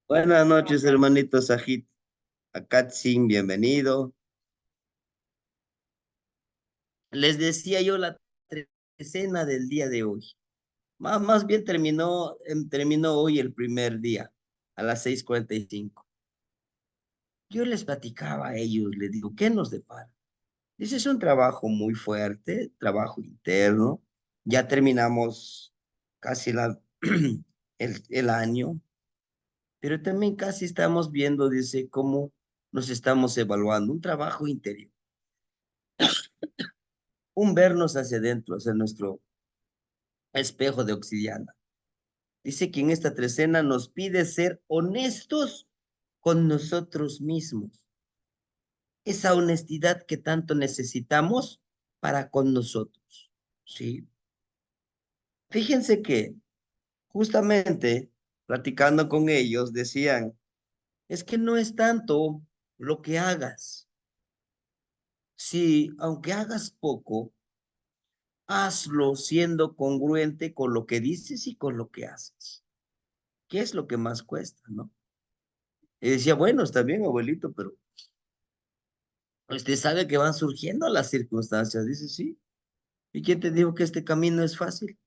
Buenas noches, hermanito Sajid. Akatsin, bienvenido. Les decía yo la escena del día de hoy. Más bien terminó hoy el primer día, a las 6:45. Yo les platicaba a ellos, les digo, ¿qué nos depara? Dice, es un trabajo muy fuerte, trabajo interno. Ya terminamos casi el año, pero también casi estamos viendo, dice, cómo nos estamos evaluando. Un trabajo interior. Un vernos hacia adentro, hacia nuestro espejo de obsidiana. Dice que en esta trecena nos pide ser honestos con nosotros mismos. Esa honestidad que tanto necesitamos para con nosotros. ¿Sí? Fíjense que justamente platicando con ellos decían, es que no es tanto lo que hagas. Si aunque hagas poco, hazlo siendo congruente con lo que dices y con lo que haces. ¿Qué es lo que más cuesta, no? Y decía, bueno, está bien, abuelito, pero usted sabe que van surgiendo las circunstancias. Dice, sí. ¿Y quién te dijo que este camino es fácil?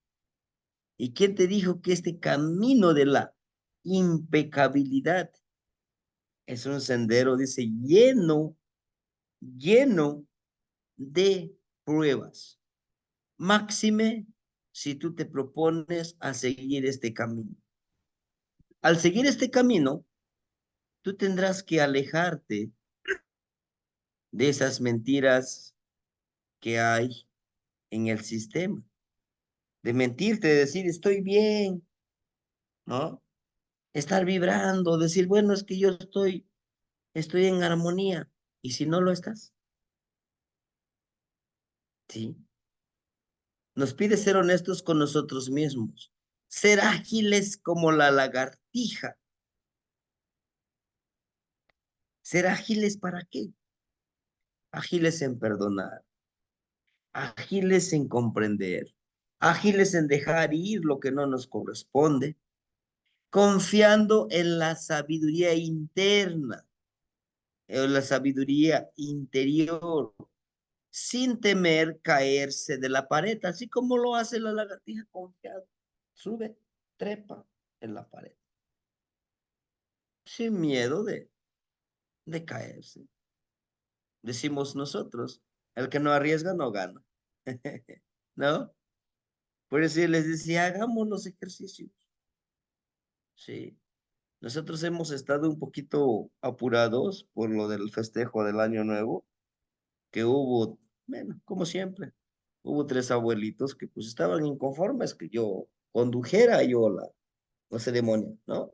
¿Y quién te dijo que este camino de la impecabilidad es un sendero, dice, lleno de pruebas? Máxime si tú te propones a seguir este camino. Al seguir este camino, tú tendrás que alejarte de esas mentiras que hay en el sistema, de mentirte, de decir estoy bien, ¿no? Estar vibrando, decir, bueno, es que yo estoy en armonía, y si no lo estás, ¿sí? Nos pide ser honestos con nosotros mismos, ser ágiles como la lagartija. ¿Ser ágiles para qué? Ágiles en perdonar, ágiles en comprender, ágiles en dejar ir lo que no nos corresponde, confiando en la sabiduría interna, en la sabiduría interior, sin temer caerse de la pared, así como lo hace la lagartija confiada. Sube, trepa en la pared, sin miedo de caerse. Decimos nosotros, el que no arriesga no gana, ¿no? Por eso yo les decía, hagamos los ejercicios, ¿sí? Nosotros hemos estado un poquito apurados por lo del festejo del Año Nuevo, que hubo, bueno, como siempre, hubo tres abuelitos que pues estaban inconformes que yo condujera yo la ceremonia, ¿no?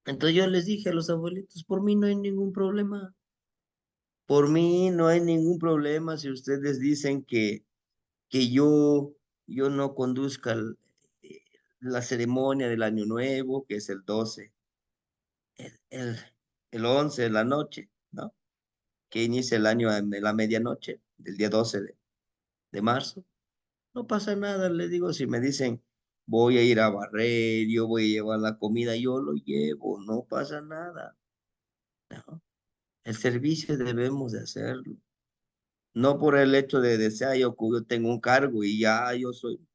Entonces yo les dije a los abuelitos, por mí no hay ningún problema, por mí no hay ningún problema si ustedes dicen que yo no conduzca eh, la ceremonia del Año Nuevo, que es el 12, el, el, el 11 de la noche, ¿no? Que inicia el año en la medianoche, del día 12 de marzo. No pasa nada, le digo, si me dicen, voy a ir a barrer, yo voy a llevar la comida, yo lo llevo, no pasa nada, ¿no? El servicio debemos de hacerlo, no por el hecho de desear yo tengo un cargo y ya yo soy,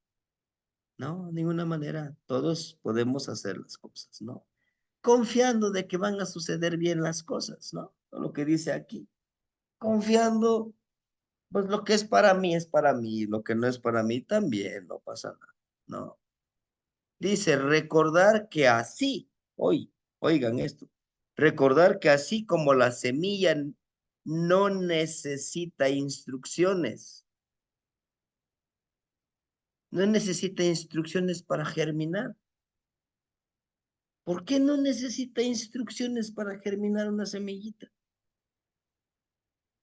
no, de ninguna manera, todos podemos hacer las cosas, ¿no? Confiando de que van a suceder bien las cosas, ¿no? Lo que dice aquí, confiando, pues lo que es para mí, lo que no es para mí también, no pasa nada, ¿no? Dice, recordar que así, oigan esto, recordar que así como la semilla no necesita instrucciones, no necesita instrucciones para germinar. ¿Por qué no necesita instrucciones para germinar una semillita?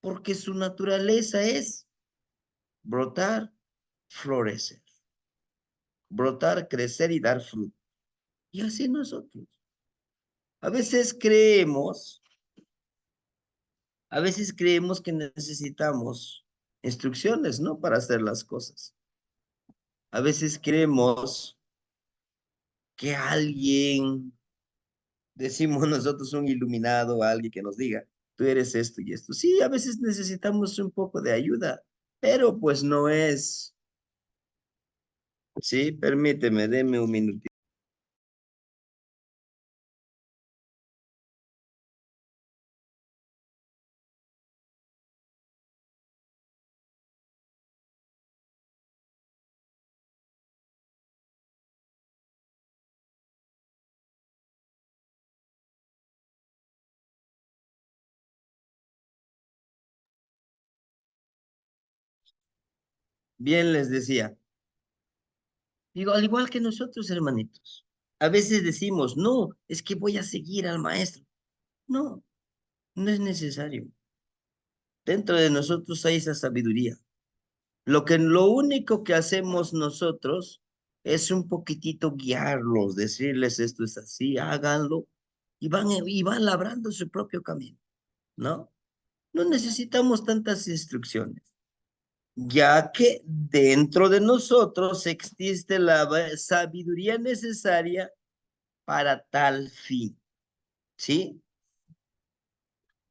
Porque su naturaleza es brotar, florecer, brotar, crecer y dar fruto. Y así nosotros. A veces creemos A veces creemos que necesitamos instrucciones, ¿no? Para hacer las cosas. A veces creemos que alguien decimos nosotros un iluminado, alguien que nos diga, tú eres esto y esto. Sí, a veces necesitamos un poco de ayuda, pero pues no es, sí, permíteme, deme un minutito. Bien les decía, digo, al igual que nosotros, hermanitos, a veces decimos, no, es que voy a seguir al maestro. No, no es necesario. Dentro de nosotros hay esa sabiduría. Lo único que hacemos nosotros es un poquitito guiarlos, decirles esto es así, háganlo, y van labrando su propio camino, ¿no? No necesitamos tantas instrucciones, ya que dentro de nosotros existe la sabiduría necesaria para tal fin, ¿sí?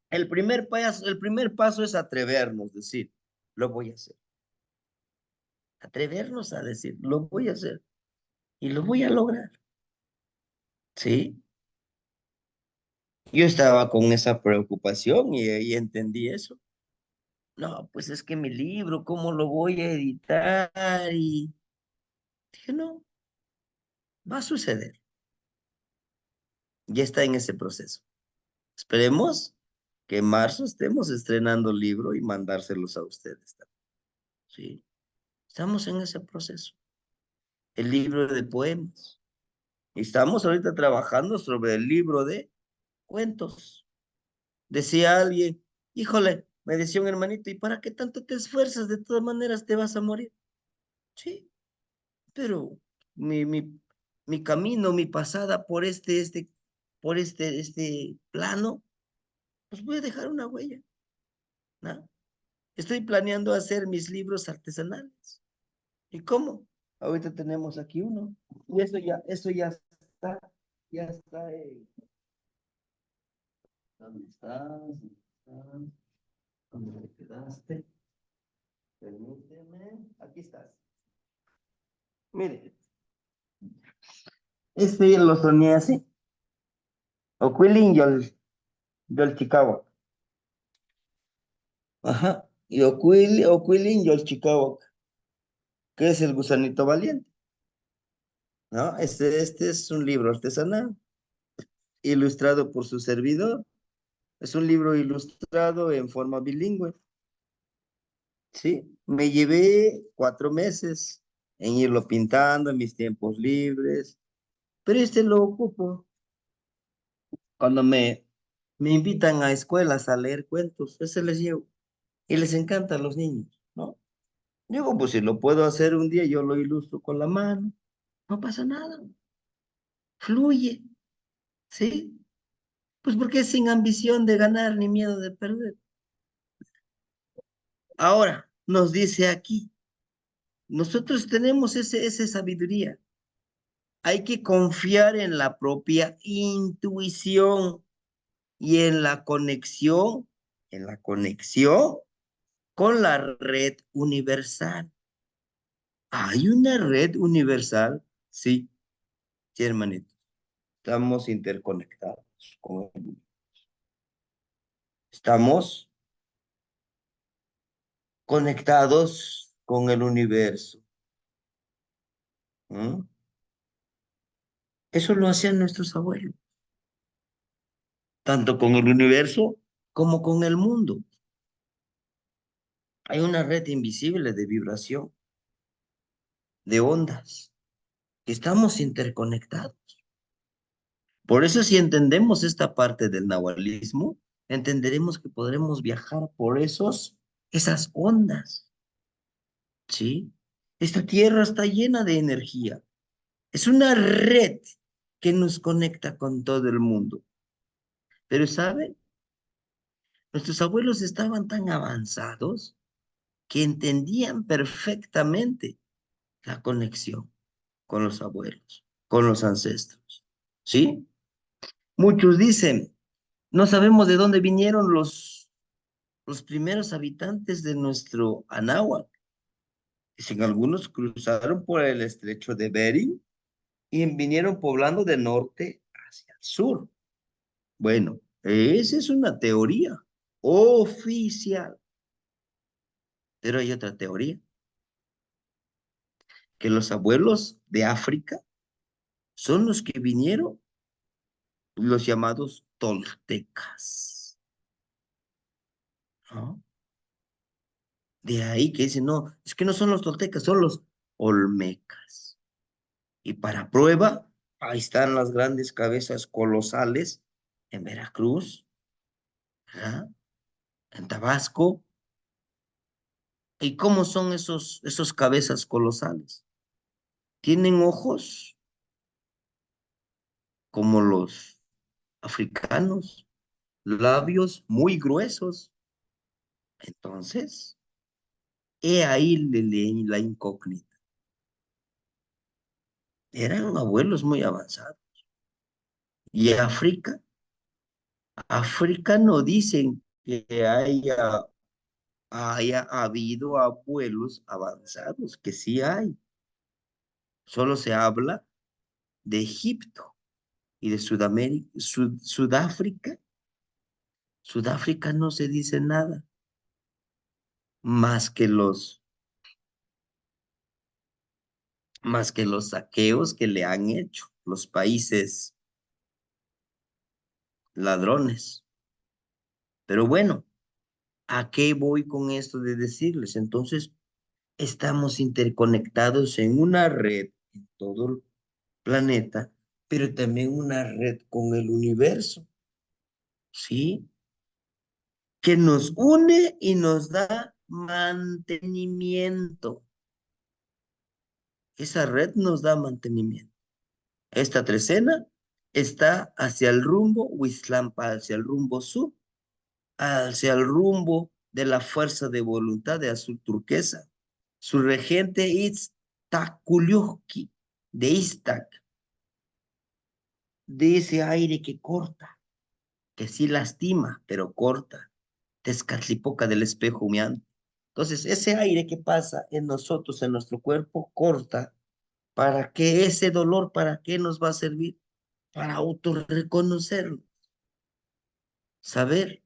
El primer paso es atrevernos, decir, lo voy a hacer. Atrevernos a decir, lo voy a hacer y lo voy a lograr, ¿sí? Yo estaba con esa preocupación y ahí entendí eso. No, pues es que mi libro, ¿cómo lo voy a editar? Y dije, no, va a suceder. Ya está en ese proceso. Esperemos que en marzo estemos estrenando el libro y mandárselos a ustedes también. Sí, estamos en ese proceso. El libro de poemas. Y estamos ahorita trabajando sobre el libro de cuentos. Decía alguien, híjole, me decía un hermanito, ¿y para qué tanto te esfuerzas? De todas maneras te vas a morir. Sí, pero mi, mi, mi camino, mi pasada por este plano, pues voy a dejar una huella, ¿no? Estoy planeando hacer mis libros artesanales. ¿Y cómo? Ahorita tenemos aquí uno. Y está, ya está. ¿Dónde estás? ¿Dónde estás? ¿Dónde te quedaste? Permíteme. Aquí estás. Mire, este lo soñé así. Oquilin yol Chicago. Ajá. Y Oquilin yol Chicago, que es el gusanito valiente, ¿no? Este es un libro artesanal, ilustrado por su servidor. Es un libro ilustrado en forma bilingüe, ¿sí? Me llevé 4 meses en irlo pintando en mis tiempos libres, pero este lo ocupo cuando me invitan a escuelas a leer cuentos, ese les llevo. Y les encanta a los niños, ¿no? Digo, pues si lo puedo hacer un día, yo lo ilustro con la mano, no pasa nada, fluye, ¿sí? Pues porque es sin ambición de ganar ni miedo de perder. Ahora, nos dice aquí, nosotros tenemos esa sabiduría. Hay que confiar en la propia intuición y en la conexión con la red universal. ¿Hay una red universal? Sí, sí, hermanito. Estamos interconectados con el- Estamos conectados con el universo. ¿Mm? Eso lo hacían nuestros abuelos, tanto con el universo como con el mundo. Hay una red invisible de vibración, de ondas. Estamos interconectados. Por eso si entendemos esta parte del nahualismo, entenderemos que podremos viajar por esas ondas, ¿sí? Esta tierra está llena de energía. Es una red que nos conecta con todo el mundo. Pero, ¿saben? Nuestros abuelos estaban tan avanzados que entendían perfectamente la conexión con los abuelos, con los ancestros. ¿Sí? Muchos dicen, no sabemos de dónde vinieron los primeros habitantes de nuestro Anáhuac. Dicen, algunos cruzaron por el estrecho de Bering y vinieron poblando de norte hacia el sur. Bueno, esa es una teoría oficial, pero hay otra teoría, que los abuelos de África son los que vinieron, los llamados toltecas, ¿no? De ahí que dicen, no, es que no son los toltecas, son los olmecas. Y para prueba, ahí están las grandes cabezas colosales en Veracruz, ¿ah? En Tabasco. ¿Y cómo son esos cabezas colosales? Tienen ojos como los africanos, labios muy gruesos. Entonces, he ahí la incógnita. Eran abuelos muy avanzados. Y África no dicen que haya habido abuelos avanzados, que sí hay. Solo se habla de Egipto y de Sudamérica, Sudáfrica. Sudáfrica no se dice nada más que los saqueos que le han hecho los países ladrones. Pero bueno, ¿a qué voy con esto de decirles? Entonces, estamos interconectados en una red en todo el planeta, pero también una red con el universo, ¿sí? Que nos une y nos da mantenimiento. Esa red nos da mantenimiento. Esta trecena está hacia el rumbo Huizlampa, hacia el rumbo sur, hacia el rumbo de la fuerza de voluntad de azul turquesa. Su regente es Takuliuki, de Iztac, de ese aire que corta, que sí lastima, pero corta. Tezcatlipoca del espejo humeante. Entonces, ese aire que pasa en nosotros, en nuestro cuerpo, corta. ¿Para qué ese dolor? ¿Para qué nos va a servir? Para autorreconocerlo, saber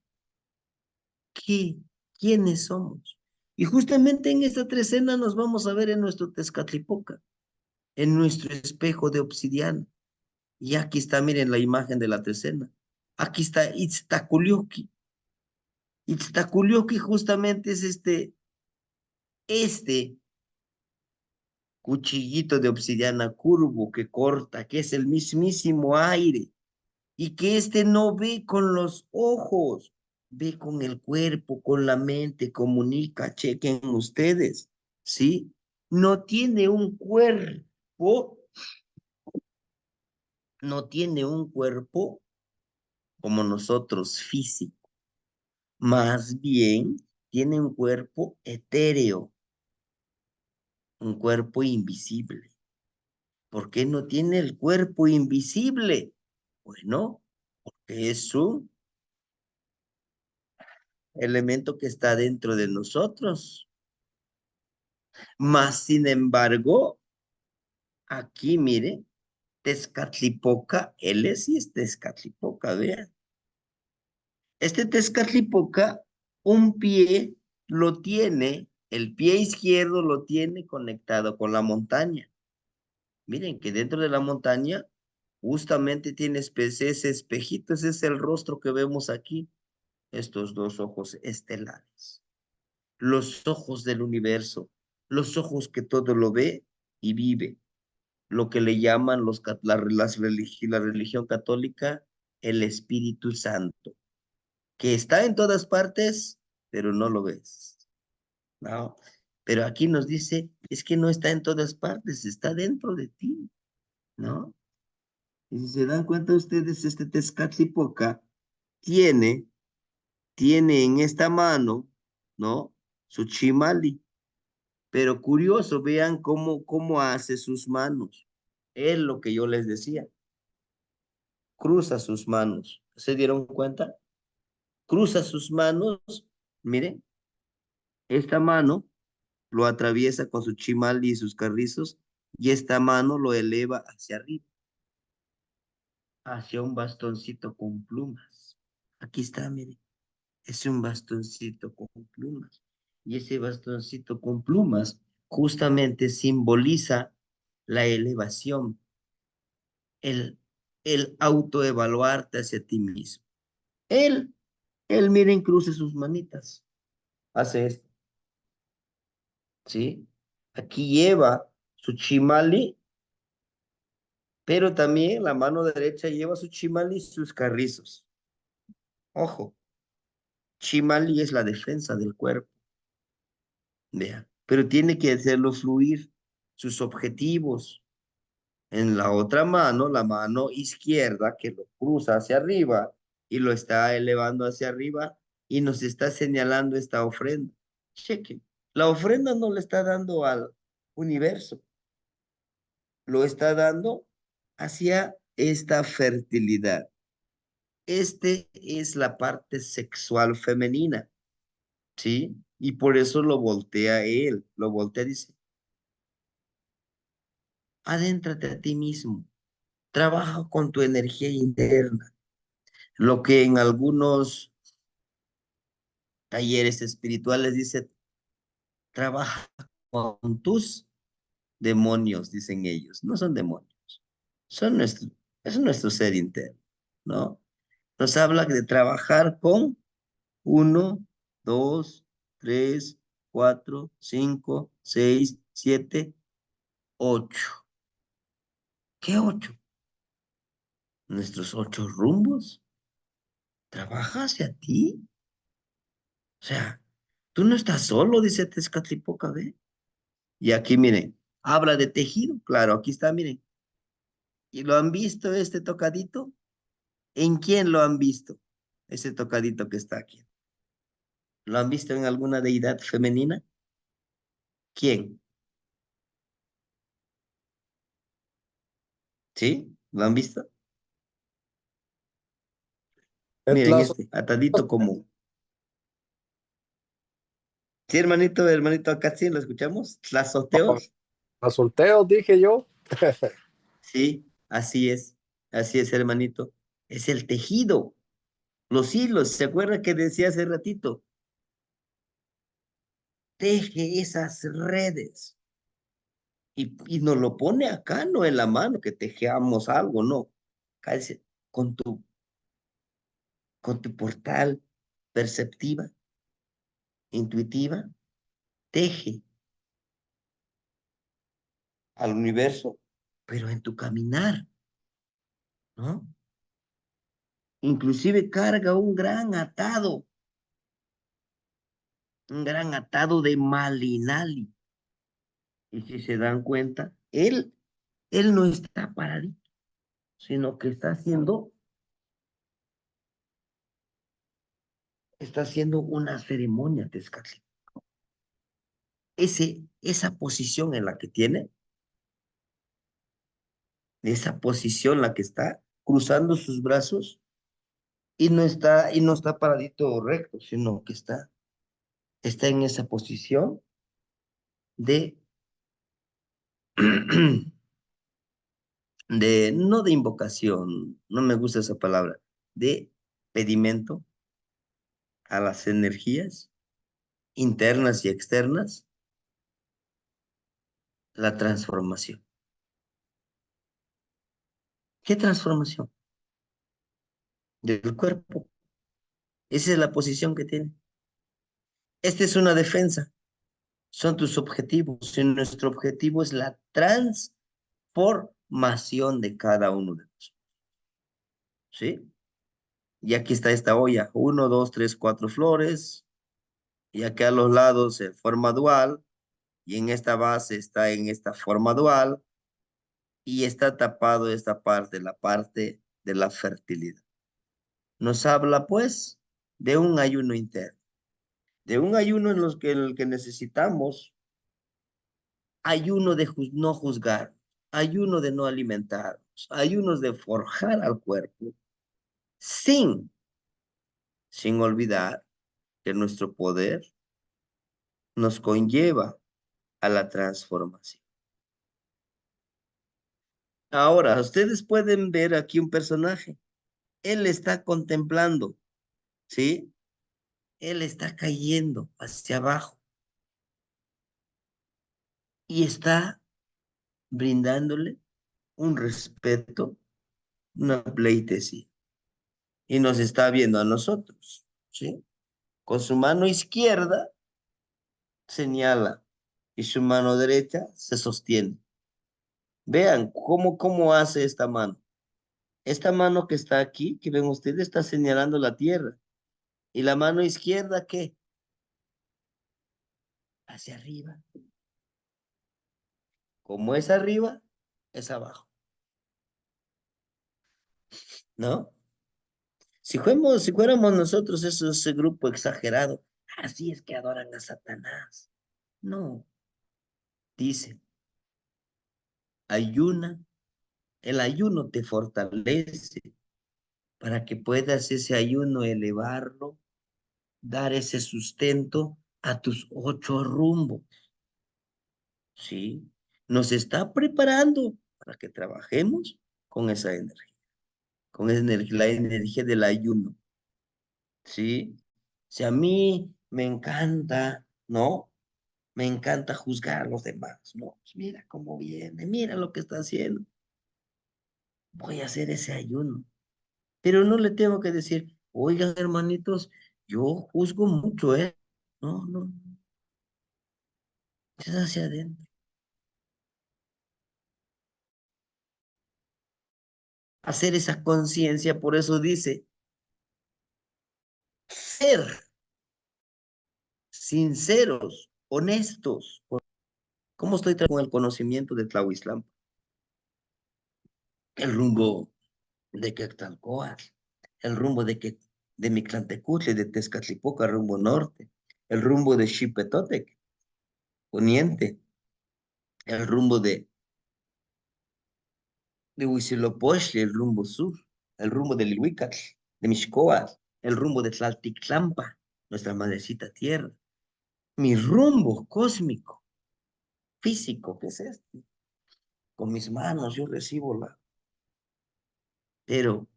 qué, quiénes somos. Y justamente en esta trecena nos vamos a ver en nuestro Tezcatlipoca, en nuestro espejo de obsidiana. Y aquí está, miren la imagen de la trecena. Aquí está Itztaculioqui. Itztaculioqui justamente es este cuchillito de obsidiana curvo que corta, que es el mismísimo aire, y que no ve con los ojos, ve con el cuerpo, con la mente, comunica, chequen ustedes, ¿sí? No tiene un cuerpo, no tiene un cuerpo como nosotros físico, más bien tiene un cuerpo etéreo, un cuerpo invisible. ¿Por qué no tiene el cuerpo invisible? Bueno, porque es un elemento que está dentro de nosotros. Más sin embargo, aquí mire, Tezcatlipoca, él sí es Tezcatlipoca, vean. Este Tezcatlipoca, un pie lo tiene, el pie izquierdo lo tiene conectado con la montaña. Miren que dentro de la montaña justamente tiene ese espejito, ese es el rostro que vemos aquí, estos dos ojos estelares, los ojos del universo, los ojos que todo lo ve y vive, lo que le llaman la religión católica el Espíritu Santo, que está en todas partes, pero no lo ves, ¿no? Pero aquí nos dice, es que no está en todas partes, está dentro de ti, ¿no? Y si se dan cuenta ustedes, este Tezcatlipoca tiene, tiene en esta mano, ¿no? Su chimali. Pero curioso, vean cómo hace sus manos. Es lo que yo les decía. cruza sus manos. ¿Se dieron cuenta? Cruza sus manos, miren, esta mano lo atraviesa con su chimal y sus carrizos, y esta mano lo eleva hacia arriba, hacia un bastoncito con plumas. Aquí está, miren, es un bastoncito con plumas. Y ese bastoncito con plumas justamente simboliza la elevación, el, el autoevaluarte hacia ti mismo. Él, miren, cruce sus manitas, hace esto, ¿sí? Aquí lleva su chimali, pero también la mano derecha lleva su chimali y sus carrizos. Ojo, chimali es la defensa del cuerpo, vea, pero tiene que hacerlo fluir sus objetivos. En la otra mano, la mano izquierda que lo cruza hacia arriba y lo está elevando hacia arriba y nos está señalando esta ofrenda. Cheque, la ofrenda no le está dando al universo, lo está dando hacia esta fertilidad. Este es la parte sexual femenina, ¿sí? Y por eso lo voltea él, lo voltea, dice, adéntrate a ti mismo, trabaja con tu energía interna, lo que en algunos talleres espirituales dice, trabaja con tus demonios, dicen ellos, no son demonios, son nuestro, es nuestro ser interno, ¿no? Nos habla de trabajar con uno, dos, tres, cuatro, cinco, seis, siete, ocho. ¿Qué ocho? Nuestros ocho rumbos. Trabaja hacia ti. O sea, tú no estás solo, dice Tezcatlipoca, ¿ve? Y aquí, miren, habla de tejido. Claro, aquí está, miren. ¿Y lo han visto este tocadito? ¿En quién lo han visto? Ese tocadito que está aquí. ¿Lo han visto en alguna deidad femenina? ¿Quién? ¿Sí? ¿Lo han visto? En Miren Tlazo- este, atadito como. Sí, hermanito, hermanito, acá sí lo escuchamos. Tlazoteos. Tlazolteos, dije yo. Sí, así es, hermanito. Es el tejido, los hilos. ¿Se acuerda que decía hace ratito? Teje esas redes y nos lo pone acá, no en la mano, que tejeamos algo, no. Acá dice, con tu portal perceptiva, intuitiva, teje al universo, pero en tu caminar, ¿no? Inclusive carga un gran atado de Malinali. Y si se dan cuenta, él no está paradito, sino que está haciendo una ceremonia, Tezcatli. Esa posición en la que tiene, esa posición en la que está, cruzando sus brazos, y no está paradito recto, sino que está en esa posición de, no de invocación, no me gusta esa palabra, de pedimento a las energías internas y externas, la transformación. ¿Qué transformación? Del cuerpo. Esa es la posición que tiene. Esta es una defensa. Son tus objetivos. Y nuestro objetivo es la transformación de cada uno de nosotros. ¿Sí? Y aquí está esta olla. Uno, dos, tres, cuatro flores. Y aquí a los lados en forma dual. Y en esta base está en esta forma dual. Y está tapado esta parte, la parte de la fertilidad. Nos habla pues de un ayuno interno, de un ayuno en el que necesitamos ayuno de no juzgar, ayuno de no alimentarnos, ayunos de forjar al cuerpo, sin, sin olvidar que nuestro poder nos conlleva a la transformación. Ahora, ustedes pueden ver aquí un personaje. Él está contemplando, ¿sí? Él está cayendo hacia abajo y está brindándole un respeto, una pleitesía. Y nos está viendo a nosotros, ¿sí? Con su mano izquierda señala y su mano derecha se sostiene. Vean cómo hace esta mano. Esta mano que está aquí, que ven ustedes, está señalando la tierra. Y la mano izquierda, ¿qué? Hacia arriba. Como es arriba, es abajo, ¿no? Si fuéramos nosotros ese grupo exagerado, así es que adoran a Satanás. No, dice, ayuna, el ayuno te fortalece para que puedas ese ayuno elevarlo, dar ese sustento a tus 8 rumbos, ¿sí? Nos está preparando para que trabajemos con esa energía, con esa energía, la energía del ayuno, ¿sí? Si a mí me encanta, ¿no? Me encanta juzgar a los demás, ¿no? Pues mira cómo viene, mira lo que está haciendo. Voy a hacer ese ayuno. Pero no le tengo que decir, oigan, hermanitos, yo juzgo mucho, ¿eh? No, no, es hacia adentro. Hacer esa conciencia, por eso dice, ser sinceros, honestos. ¿Cómo estoy con el conocimiento de Tlahuizlam? El rumbo de Quetzalcóatl, el rumbo de Mictlantecuhtli, de Tezcatlipoca, rumbo norte, el rumbo de Xipetotec, poniente, el rumbo de Huitzilopochtli, el rumbo sur, el rumbo de Lilhuicatl, de Mixcoatl, el rumbo de Tlaltictlampa, nuestra madrecita tierra, mi rumbo cósmico, físico, que es este. Con mis manos yo recibo pero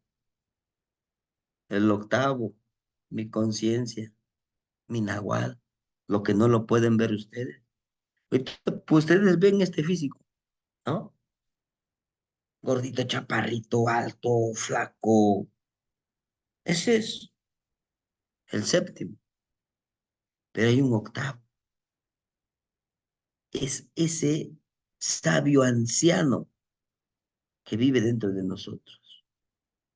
el octavo, mi conciencia, mi nahual, lo que no lo pueden ver ustedes. Ahorita, pues ustedes ven este físico, ¿no? Gordito, chaparrito, alto, flaco. Ese es el séptimo, pero hay un octavo. Es ese sabio anciano que vive dentro de nosotros.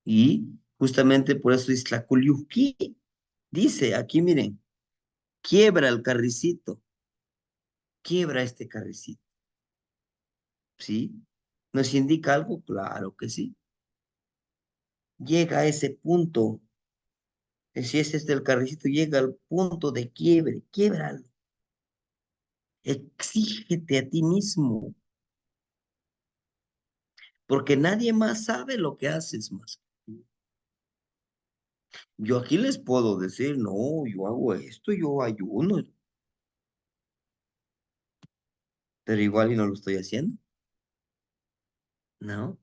Y justamente por eso Itzlaculiuhqui dice, aquí miren, quiebra el carricito, quiebra este carricito, ¿sí? ¿Nos indica algo? Claro que sí. Llega a ese punto, si es este el carricito, llega al punto de quiebre, quiebralo. Exígete a ti mismo, porque nadie más sabe lo que haces más. Yo aquí les puedo decir, no, yo hago esto, yo ayuno, pero igual y no lo estoy haciendo, ¿no?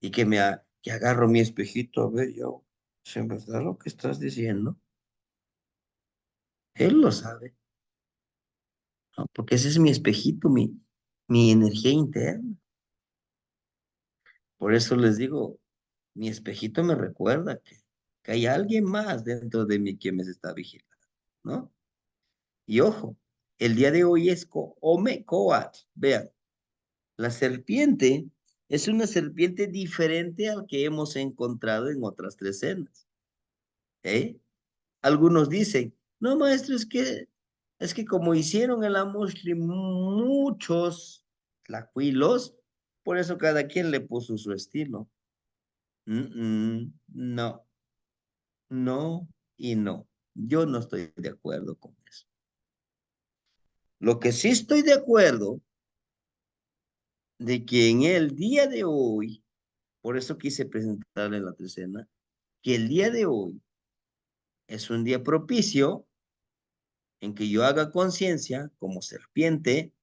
Y que agarro mi espejito, a ver, yo, ¿es en verdad lo que estás diciendo? Él lo sabe, ¿no? Porque ese es mi espejito, mi energía interna. Por eso les digo, mi espejito me recuerda que hay alguien más dentro de mí que me está vigilando, ¿no? Y ojo, el día de hoy es Ome Coat. Vean, la serpiente es una serpiente diferente al que hemos encontrado en otras 3 escenas, ¿eh? Algunos dicen, no, maestro, es que como hicieron el Amoshri muchos tlacuilos, por eso cada quien le puso su estilo. No, no y no. Yo no estoy de acuerdo con eso. Lo que sí estoy de acuerdo de que en el día de hoy, por eso quise presentarle la trecena, que el día de hoy es un día propicio en que yo haga conciencia como serpiente,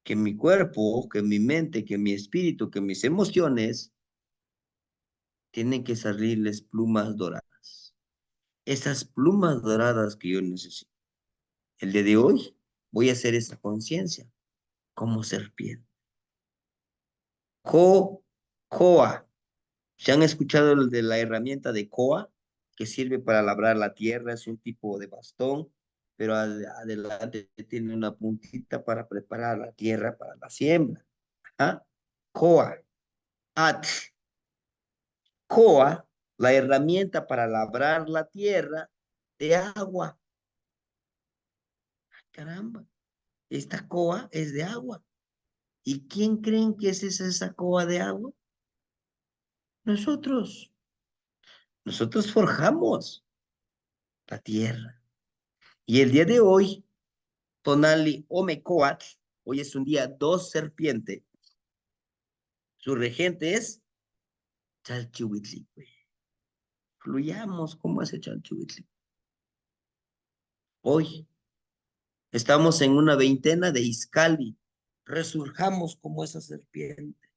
que mi cuerpo, que mi mente, que mi espíritu, que mis emociones tienen que salirles plumas doradas. Esas plumas doradas que yo necesito. El día de hoy voy a hacer esa conciencia como serpiente. Coa. ¿Se han escuchado el de la herramienta de Coa? Que sirve para labrar la tierra, es un tipo de bastón, pero adelante tiene una puntita para preparar la tierra para la siembra. ¿Ah? Coa. At. Coa, la herramienta para labrar la tierra de agua. Caramba, esta coa es de agua. ¿Y quién creen que es esa coa de agua? Nosotros. Nosotros forjamos la tierra. Y el día de hoy, Tonali Omecoatl, hoy es un día dos serpiente. Su regente es Chalchihuitli. Fluyamos como ese Chalchihuitli. Hoy estamos en una veintena de Iscali. Resurjamos como esa serpiente,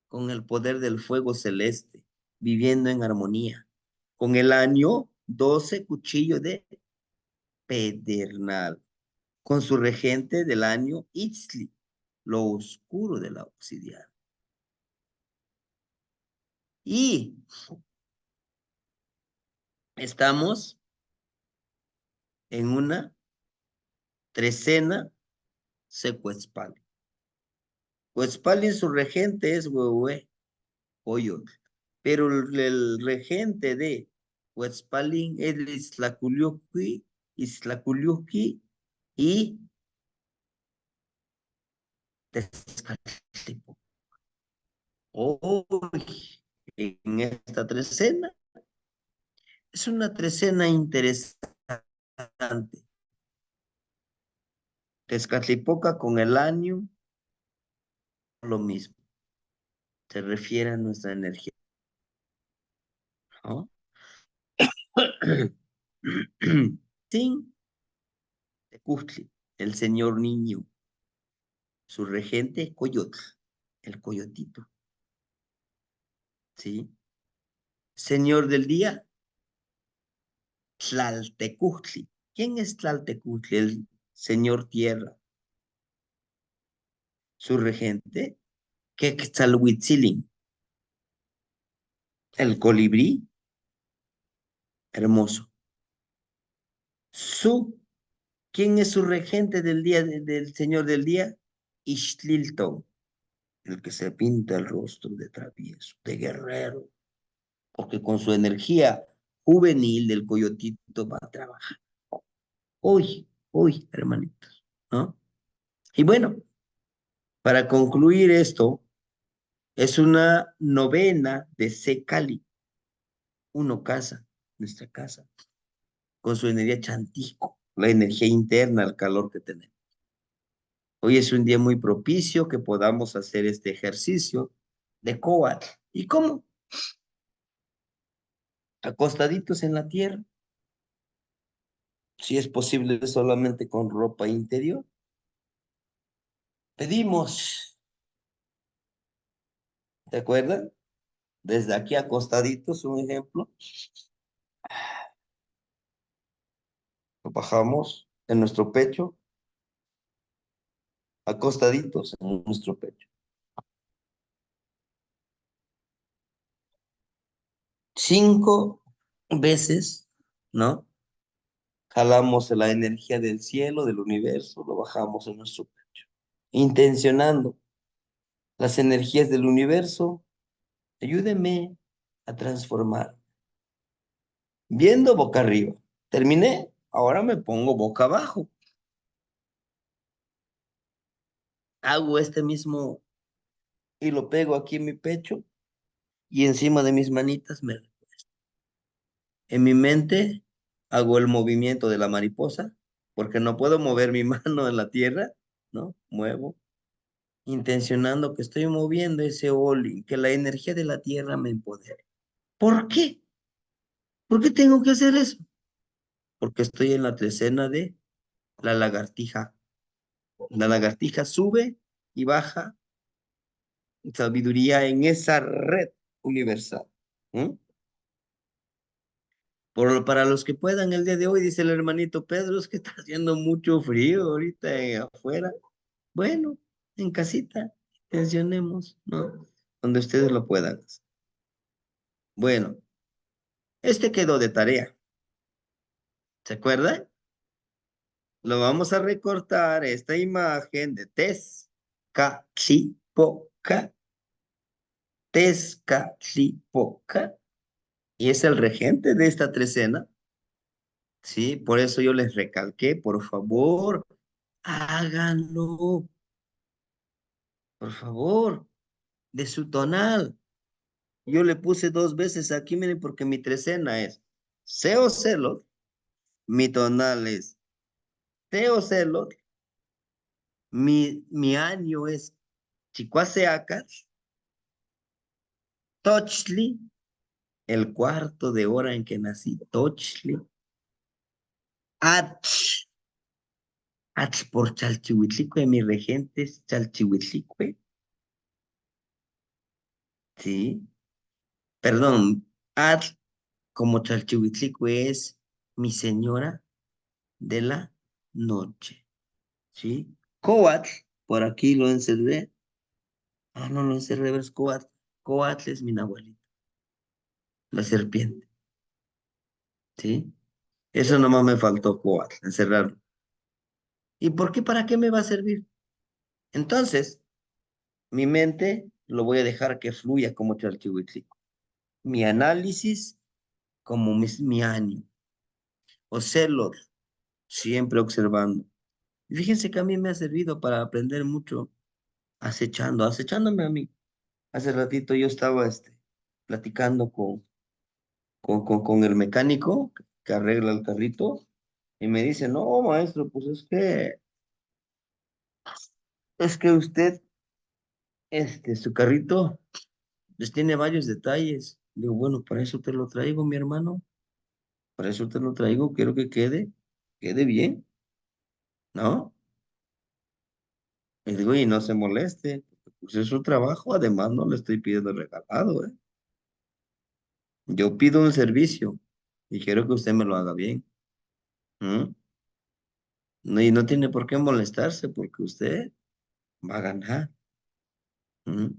con el poder del fuego celeste, viviendo en armonía. Con el año 12 cuchillo de pedernal. Con su regente del año Itzli, lo oscuro de la obsidiana. Y estamos en una trecena secuetzpali. Cuetzpali su regente es Huehue, Coyotl, pero el regente de Cuetzpali es Islaculiuqui y Tezcatlipoca. Hoy, en esta trecena, es una trecena interesante. Tezcatlipoca con el año, lo mismo. Se refiere a nuestra energía, ¿no? Sin Tecustli, el señor niño, su regente Coyotl, el coyotito, ¿sí? Señor del día, Tlaltecustli. ¿Quién es Tlaltecustli? El señor tierra, su regente, Quetzalhuitzilin, el colibrí hermoso. Su, ¿quién es su regente del día del señor del día? Ixtlilton, el que se pinta el rostro de travieso, de guerrero, porque con su energía juvenil del coyotito va a trabajar. Hoy, hermanitos, ¿no? Y bueno, para concluir esto, es una novena de Secali, uno casa, nuestra casa, con su energía chantico, la energía interna, el calor que tenemos. Hoy es un día muy propicio que podamos hacer este ejercicio de Coat. ¿Y cómo? Acostaditos en la tierra, si es posible solamente con ropa interior. Pedimos, ¿te acuerdan? Desde aquí acostaditos, un ejemplo, lo bajamos en nuestro pecho, acostaditos en nuestro pecho. 5 veces, ¿no? Jalamos la energía del cielo, del universo, lo bajamos en nuestro pecho, intencionando las energías del universo. Ayúdeme a transformar. Viendo boca arriba. Terminé, ahora me pongo boca abajo. Hago este mismo y lo pego aquí en mi pecho y encima de mis manitas me... En mi mente hago el movimiento de la mariposa porque no puedo mover mi mano en la tierra, ¿no? Muevo intencionando que estoy moviendo ese Oli, que la energía de la tierra me empodere. ¿Por qué? ¿Por qué tengo que hacer eso? Porque estoy en la trecena de la lagartija. La lagartija sube y baja sabiduría en esa red universal. ¿Mm? Para los que puedan el día de hoy, dice el hermanito Pedro, es que está haciendo mucho frío ahorita afuera. Bueno, en casita, tensionemos, ¿no? Donde ustedes lo puedan. Bueno, este quedó de tarea. ¿Se acuerdan? Lo vamos a recortar, esta imagen de Tezcatlipoca. Tezcatlipoca. Y es el regente de esta trecena. Sí, por eso yo les recalqué, por favor, háganlo, por favor, de su tonal. Yo le puse 2 veces aquí, miren, porque mi trecena es Seo Celot, mi tonal es Teo Celot, mi año es Chicuaseacas, Tochli, el cuarto de hora en que nací, Tochli, Ach, Ach por Chalchihuitlicue, mi regente es Chalchihuitlicue, sí, perdón, Ach como Chalchihuitlicue es mi señora de la noche, ¿sí? Coatl, por aquí lo encerré. Ah, no lo encerré, es Coatl. Coatl es mi abuelita, la serpiente, ¿sí? Eso nomás me faltó, Coatl, encerrarlo. ¿Y por qué? ¿Para qué me va a servir? Entonces, mi mente lo voy a dejar que fluya como Chalchihuitlico. Mi análisis como mi año. O celos, siempre observando. Y fíjense que a mí me ha servido para aprender mucho acechándome a mí. Hace ratito yo estaba platicando con el mecánico que arregla el carrito y me dice, no, maestro, pues es que usted, su carrito, pues tiene varios detalles. Digo, bueno, para eso te lo traigo, mi hermano, para eso te lo traigo, quiero que quede bien, ¿no? Y digo, y no se moleste, porque, pues es su trabajo, además no le estoy pidiendo regalado, ¿eh? Yo pido un servicio y quiero que usted me lo haga bien. ¿Mm? No, y no tiene por qué molestarse porque usted va a ganar. ¿Mm?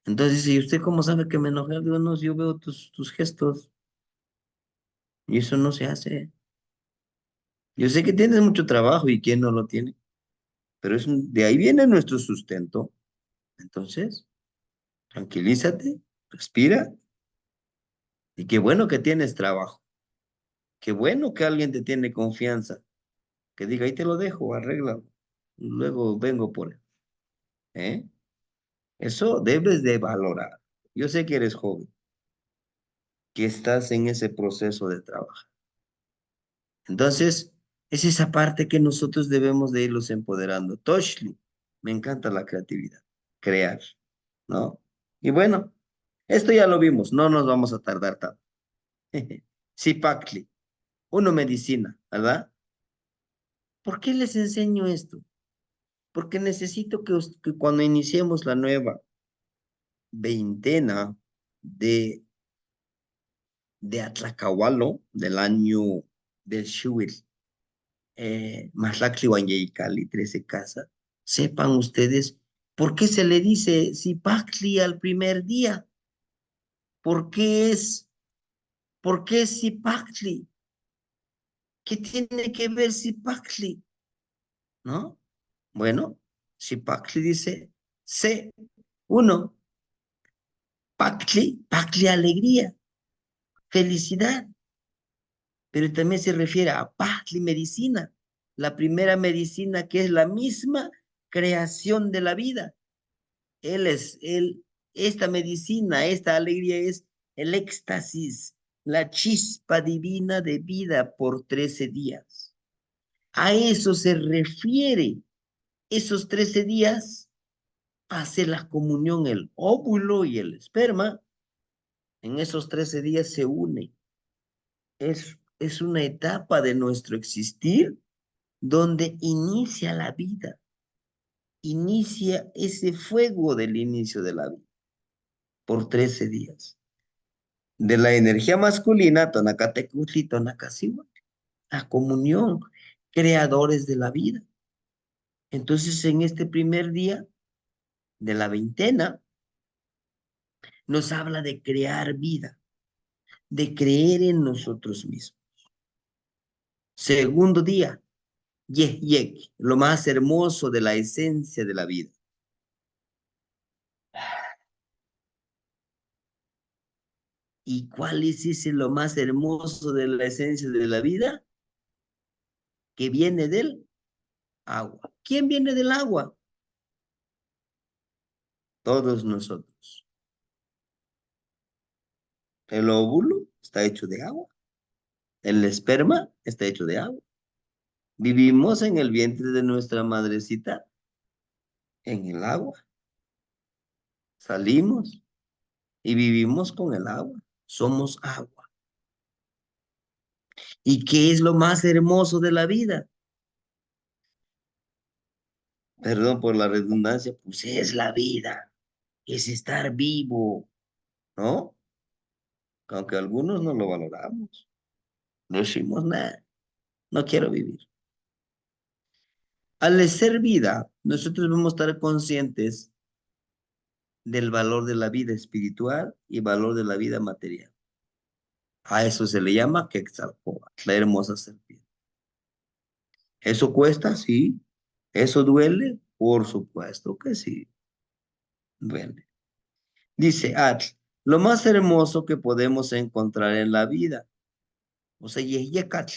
Entonces, ¿y usted cómo sabe que me enojé? Digo, no, si yo veo tus gestos y eso no se hace. Yo sé que tienes mucho trabajo y quién no lo tiene, pero de ahí viene nuestro sustento. Entonces, tranquilízate, respira y qué bueno que tienes trabajo. Qué bueno que alguien te tiene confianza, que diga, ahí te lo dejo, arréglalo. Luego vengo por él. ¿Eh? Eso debes de valorar. Yo sé que eres joven, que estás en ese proceso de trabajo. Entonces, es esa parte que nosotros debemos de irlos empoderando. Toshli, me encanta la creatividad, crear, ¿no? Y bueno, esto ya lo vimos, no nos vamos a tardar tanto. Zipactli, uno medicina, ¿verdad? ¿Por qué les enseño esto? Porque necesito que cuando iniciemos la nueva veintena de Atlacahualo, del año del Shuil, Maslacli Cali 13 Casa, sepan ustedes por qué se le dice Zipactli al primer día. ¿Por qué por qué es Zipactli? ¿Qué tiene que ver Zipactli? ¿No? Bueno, Zipactli dice C1, Pactli alegría, felicidad, pero también se refiere a Pactli medicina, la primera medicina que es la misma creación de la vida. Esta medicina, esta alegría es el éxtasis, la chispa divina de vida por 13 días. A eso se refiere esos 13 días hace la comunión el óvulo y el esperma. En esos 13 días se une. Es una etapa de nuestro existir donde inicia la vida, inicia ese fuego del inicio de la vida por 13 días. De la energía masculina, Tonacatecutli, Tonacasiwa, la comunión, creadores de la vida. Entonces, en este primer día de la veintena, nos habla de crear vida, de creer en nosotros mismos. Segundo día, Yeh Yek, lo más hermoso de la esencia de la vida. ¿Y cuál es ese lo más hermoso de la esencia de la vida? Que viene del agua. ¿Quién viene del agua? Todos nosotros. El óvulo está hecho de agua. El esperma está hecho de agua. Vivimos en el vientre de nuestra madrecita en el agua. Salimos y vivimos con el agua. Somos agua. ¿Y qué es lo más hermoso de la vida? Perdón por la redundancia, pues es la vida, es estar vivo, ¿no? Aunque algunos no lo valoramos. No decimos nada, no quiero vivir. Al ser vida, nosotros vamos a estar conscientes del valor de la vida espiritual y valor de la vida material. A eso se le llama Quetzalcóatl, la hermosa serpiente. ¿Eso cuesta? Sí. ¿Eso duele? Por supuesto que sí, duele. Dice Atl, lo más hermoso que podemos encontrar en la vida. O sea, Yehiyecatl.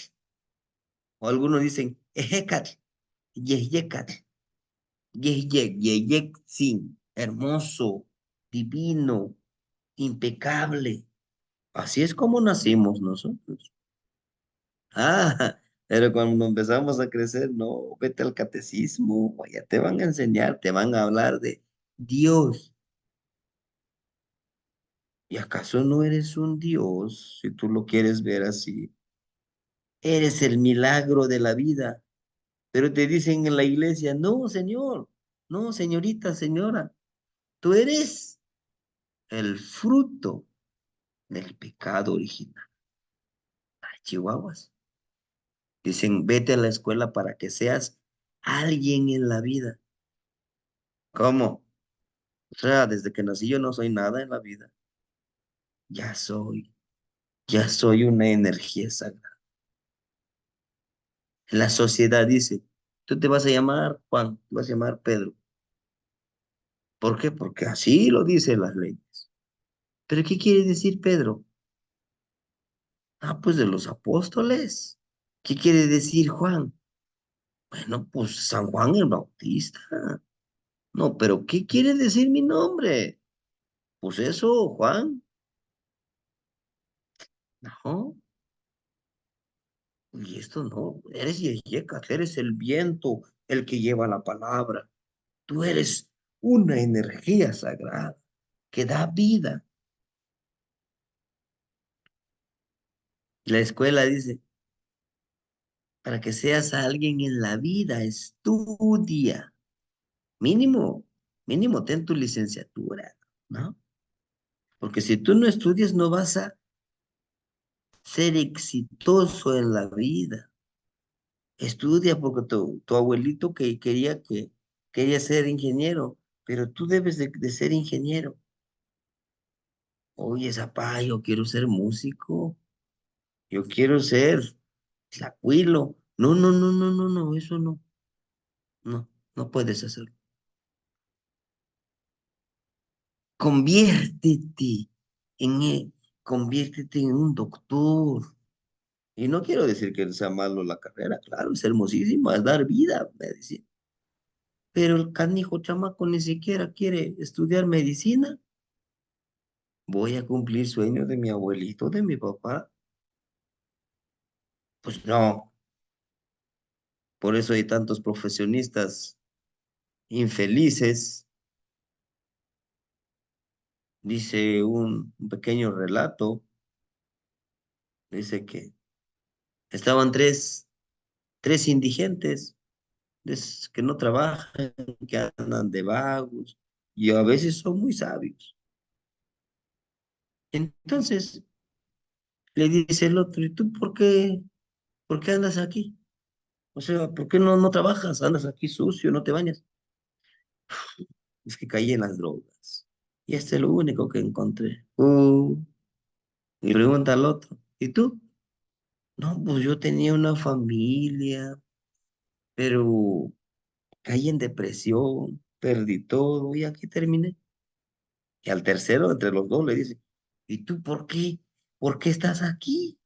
O algunos dicen Ejecatl, Yehiyecatl, Yehiyec, Yehiyec, sí, hermoso, divino, impecable. Así es como nacimos nosotros. Ah, pero cuando empezamos a crecer, no, vete al catecismo, ya te van a enseñar, te van a hablar de Dios. ¿Y acaso no eres un Dios, si tú lo quieres ver así? Eres el milagro de la vida. Pero te dicen en la iglesia, no, señor, no, señorita, señora, tú eres el fruto del pecado original. Ay, chihuahuas. Dicen, vete a la escuela para que seas alguien en la vida. ¿Cómo? O sea, desde que nací yo no soy nada en la vida. Ya soy, ya soy una energía sagrada. La sociedad dice, tú te vas a llamar Juan, te vas a llamar Pedro. ¿Por qué? Porque así lo dicen las leyes. ¿Pero qué quiere decir Pedro? Ah, pues de los apóstoles. ¿Qué quiere decir Juan? Bueno, pues San Juan el Bautista. No, pero ¿qué quiere decir mi nombre? Pues eso, Juan. No, y esto no. Eres Yeyecas, eres el viento, el que lleva la palabra. Tú eres una energía sagrada que da vida. La escuela dice, para que seas alguien en la vida, estudia. Mínimo, mínimo, ten tu licenciatura, ¿no? Porque si tú no estudias, no vas a ser exitoso en la vida. Estudia porque tu abuelito quería ser ingeniero, pero tú debes de ser ingeniero. Oye, zapá, yo quiero ser músico, yo quiero ser tlacuilo. No, no, no, no, no, no, eso no, no, no puedes hacerlo. Conviértete conviértete en un doctor. Y no quiero decir que sea malo la carrera, claro, es hermosísima, es dar vida, medicina. Pero el canijo chamaco ni siquiera quiere estudiar medicina. Voy a cumplir sueños de mi abuelito, de mi papá. Pues no, por eso hay tantos profesionistas infelices, Dice un pequeño relato, dice que estaban tres indigentes que no trabajan, que andan de vagos, y a veces son muy sabios. Entonces le dice el otro, ¿y tú por qué andas aquí? O sea, ¿por qué no trabajas? Andas aquí sucio, no te bañas. Es que caí en las drogas. Y este es lo único que encontré. Y pregunta al otro, ¿y tú? No, pues yo tenía una familia, pero caí en depresión, perdí todo y aquí terminé. Y al tercero, entre los dos, le dice, ¿y tú por qué? ¿Por qué estás aquí?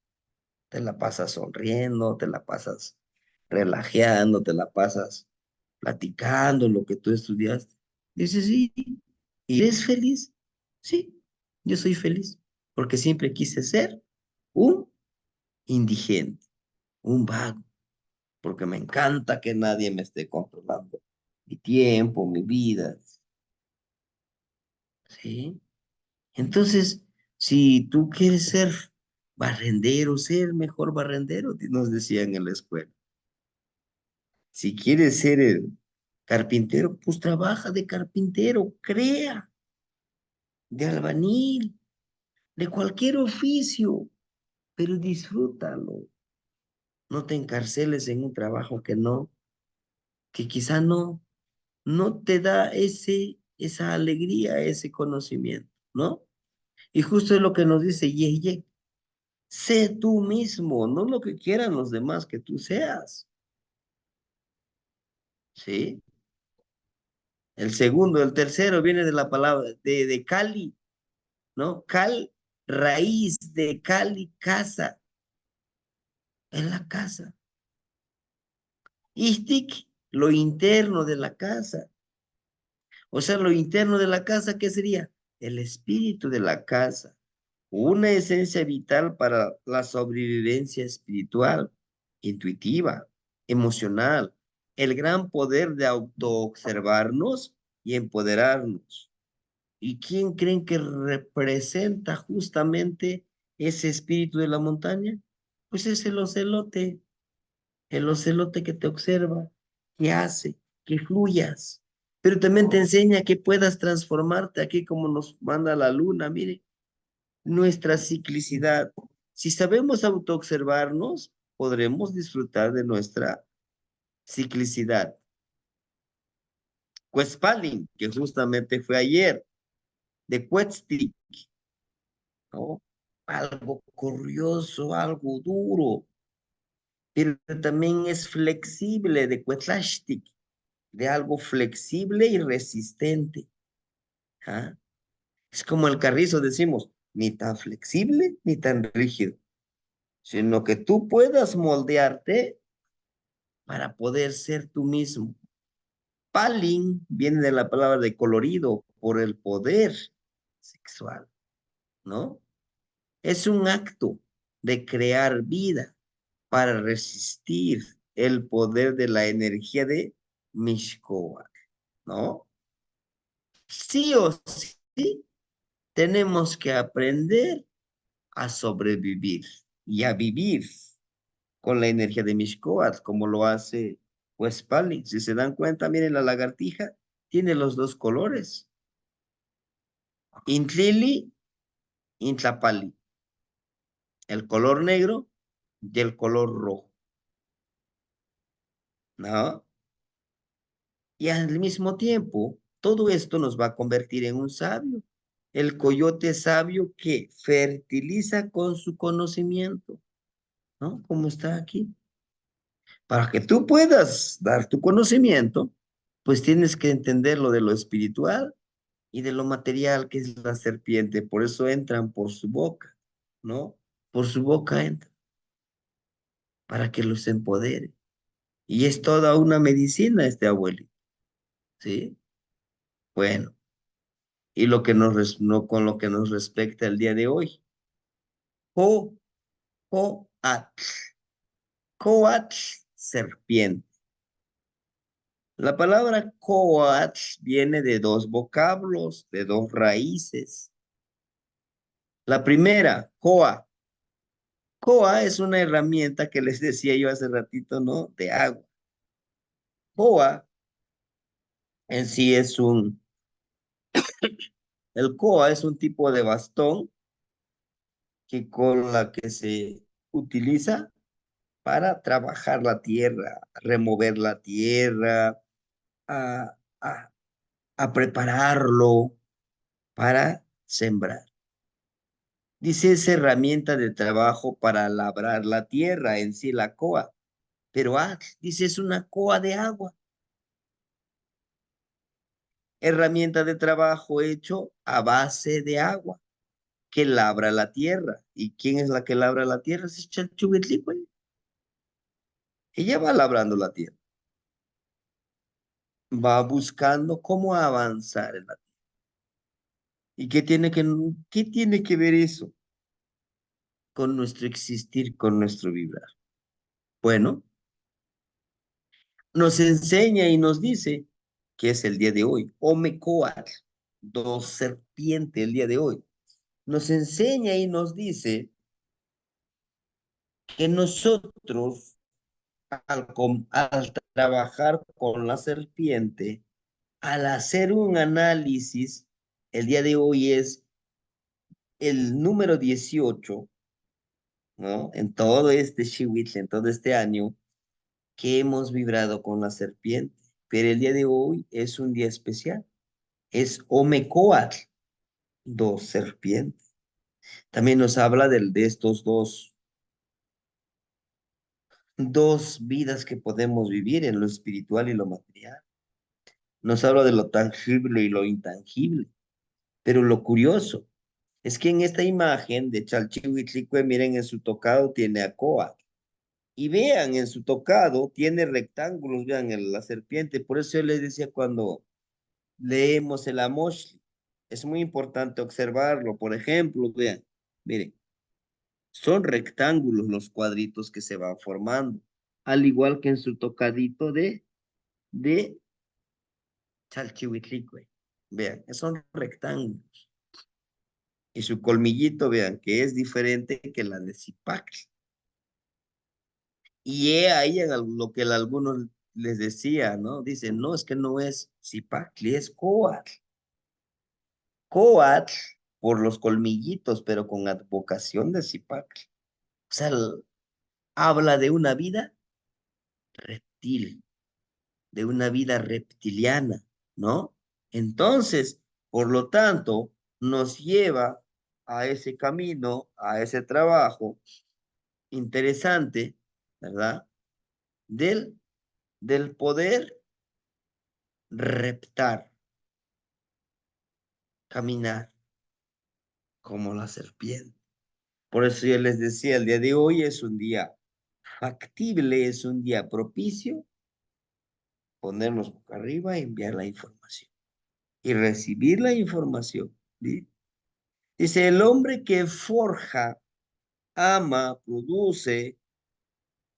Te la pasas sonriendo, te la pasas relajeando, te la pasas platicando lo que tú estudiaste. Dice, sí. ¿Y eres feliz? Sí, yo soy feliz, porque siempre quise ser un indigente, un vago, porque me encanta que nadie me esté controlando mi tiempo, mi vida, ¿sí? Entonces, si tú quieres ser barrendero, ser mejor barrendero, nos decían en la escuela. Si quieres ser el carpintero, pues trabaja de carpintero, crea, de albañil, de cualquier oficio, pero disfrútalo. No te encarceles en un trabajo que quizá no te da esa alegría, ese conocimiento, ¿no? Y justo es lo que nos dice Yeye, sé tú mismo, no lo que quieran los demás que tú seas, ¿sí? El segundo, el tercero viene de la palabra, de Cali, ¿no? Raíz de Cali, casa, en la casa. Istik, lo interno de la casa. O sea, lo interno de la casa, ¿qué sería? El espíritu de la casa. Una esencia vital para la sobrevivencia espiritual, intuitiva, emocional. El gran poder de autoobservarnos y empoderarnos. ¿Y quién creen que representa justamente ese espíritu de la montaña? Pues es el ocelote que te observa, que hace, que fluyas, pero también te enseña que puedas transformarte aquí como nos manda la luna, mire, nuestra ciclicidad. Si sabemos autoobservarnos, podremos disfrutar de nuestra ciclicidad. Cuespalin, que justamente fue ayer, de Cuetztic, ¿no? Algo curioso, algo duro, pero también es flexible, de Cuetlashtic, de algo flexible y resistente. ¿Ah? Es como el carrizo, decimos, ni tan flexible ni tan rígido, sino que tú puedas moldearte para poder ser tú mismo. Palin viene de la palabra de colorido por el poder sexual, ¿no? Es un acto de crear vida para resistir el poder de la energía de Mishkoa, ¿no? Sí o sí tenemos que aprender a sobrevivir y a vivir con la energía de Mishkoat, como lo hace Westpali. Si se dan cuenta, miren, la lagartija tiene los dos colores, Intlili, Intlapali, el color negro y el color rojo, ¿no? Y al mismo tiempo, todo esto nos va a convertir en un sabio. El coyote sabio que fertiliza con su conocimiento, ¿no? Como está aquí. Para que tú puedas dar tu conocimiento, pues tienes que entender lo de lo espiritual y de lo material que es la serpiente. Por eso entran por su boca, ¿no? Por su boca entran, para que los empodere. Y es toda una medicina este abuelito, ¿sí? Bueno, y lo que no, con lo que nos respecta el día de hoy. Co, coatl, coatl, serpiente. La palabra coatl viene de dos vocablos, de dos raíces. La primera, COA. COA es una herramienta que les decía yo hace ratito, ¿no? De agua. COA en sí el COA es un tipo de bastón que con la que se utiliza para trabajar la tierra, remover la tierra, a, a, a prepararlo para sembrar. Dice es herramienta de trabajo para labrar la tierra, en sí la coa, pero dice es una coa de agua, herramienta de trabajo hecho a base de agua, que labra la tierra. ¿Y quién es la que labra la tierra? Es Chalchuguitlicuey. Ella va labrando la tierra, va buscando cómo avanzar en la tierra. ¿Y qué tiene que ver eso con nuestro existir, con nuestro vibrar? Bueno, nos enseña y nos dice que es el día de hoy. Omecoatl, dos serpientes el día de hoy. Nos enseña y nos dice que nosotros, al trabajar con la serpiente, al hacer un análisis, el día de hoy es el número 18, ¿no? En todo este Shiwitl, en todo este año, que hemos vibrado con la serpiente. Pero el día de hoy es un día especial. Es Omecoatl, dos serpientes. También nos habla de estos dos vidas que podemos vivir en lo espiritual y lo material. Nos habla de lo tangible y lo intangible. Pero lo curioso es que en esta imagen de Chalchihuitlicue, miren, en su tocado tiene a Coatl. Y vean, en su tocado tiene rectángulos, vean, la serpiente. Por eso yo les decía cuando leemos el Amoshli, es muy importante observarlo. Por ejemplo, vean, miren, son rectángulos los cuadritos que se van formando, al igual que en su tocadito de Chalchihuitlicue. Vean, son rectángulos. Y su colmillito, vean, que es diferente que la de Zipac. Y he ahí lo que algunos les decía, ¿no? Dicen, no, es que no es Zipacli, es Coatl. Coatl por los colmillitos, pero con advocación de Zipacli. O sea, habla de una vida reptil, de una vida reptiliana, ¿no? Entonces, por lo tanto, nos lleva a ese camino, a ese trabajo interesante, ¿verdad? Del, del poder reptar, caminar como la serpiente. Por eso yo les decía, el día de hoy es un día factible, es un día propicio, ponernos boca arriba, enviar la información y recibir la información. ¿Sí? Dice, el hombre que forja, ama, produce,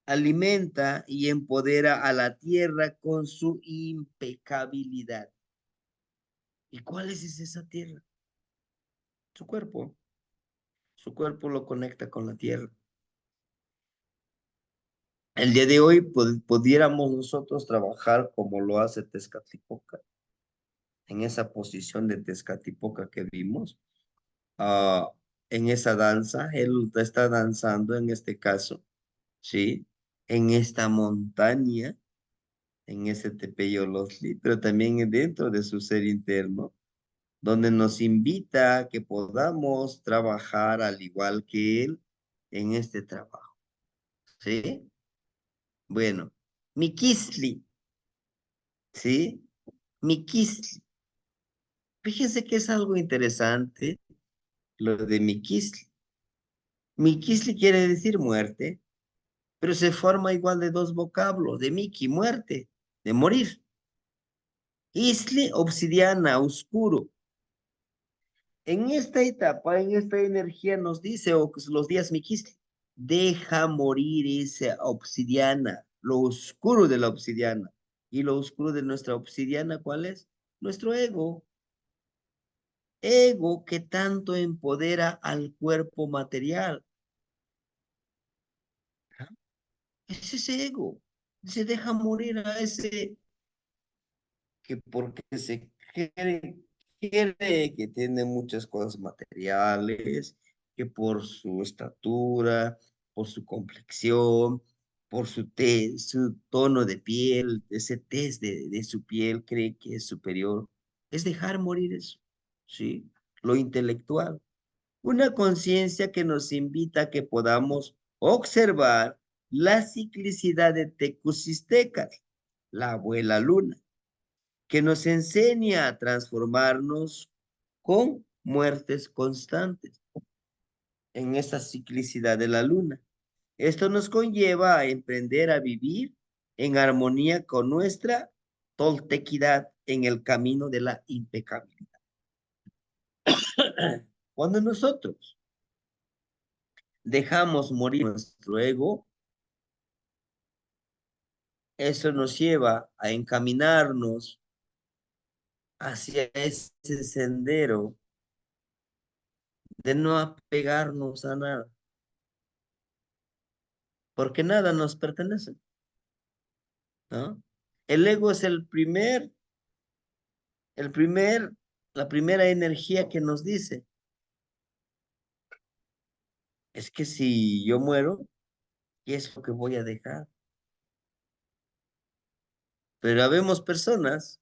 alimenta y empodera a la tierra con su impecabilidad. ¿Y cuál es esa tierra? Su cuerpo. Su cuerpo lo conecta con la tierra. El día de hoy pudiéramos nosotros trabajar como lo hace Tezcatlipoca, en esa posición de Tezcatlipoca que vimos, ah, en esa danza, él está danzando en este caso, ¿sí? En esta montaña, en ese Tepeyolotli, pero también dentro de su ser interno, donde nos invita a que podamos trabajar al igual que él en este trabajo, ¿sí? Bueno, Miquisli, ¿sí? Miquisli. Fíjense que es algo interesante lo de Miquisli. Miquisli quiere decir muerte, pero se forma igual de dos vocablos, de Miki, muerte, de morir. Isli, obsidiana, oscuro. En esta etapa, en esta energía nos dice, o que los días Miquisli, deja morir esa obsidiana, lo oscuro de la obsidiana. ¿Y lo oscuro de nuestra obsidiana cuál es? Nuestro ego. ego que tanto empodera al cuerpo material. ¿Ah? Es ese ego. Se deja morir a ese que porque se cree que tiene muchas cosas materiales, que por su estatura, por su complexión, por su tono de piel, ese test de su piel, cree que es superior. Es dejar morir eso, ¿sí? Lo intelectual. Una conciencia que nos invita a que podamos observar la ciclicidad de Tecusistecas, la abuela luna, que nos enseña a transformarnos con muertes constantes en esa ciclicidad de la luna. Esto nos conlleva a emprender a vivir en armonía con nuestra toltequidad en el camino de la impecabilidad. Cuando nosotros dejamos morir nuestro ego, eso nos lleva a encaminarnos hacia ese sendero de no apegarnos a nada, porque nada nos pertenece, ¿no? El ego es el primer, la primera energía que nos dice, es que si yo muero, ¿qué es lo que voy a dejar? Pero habemos personas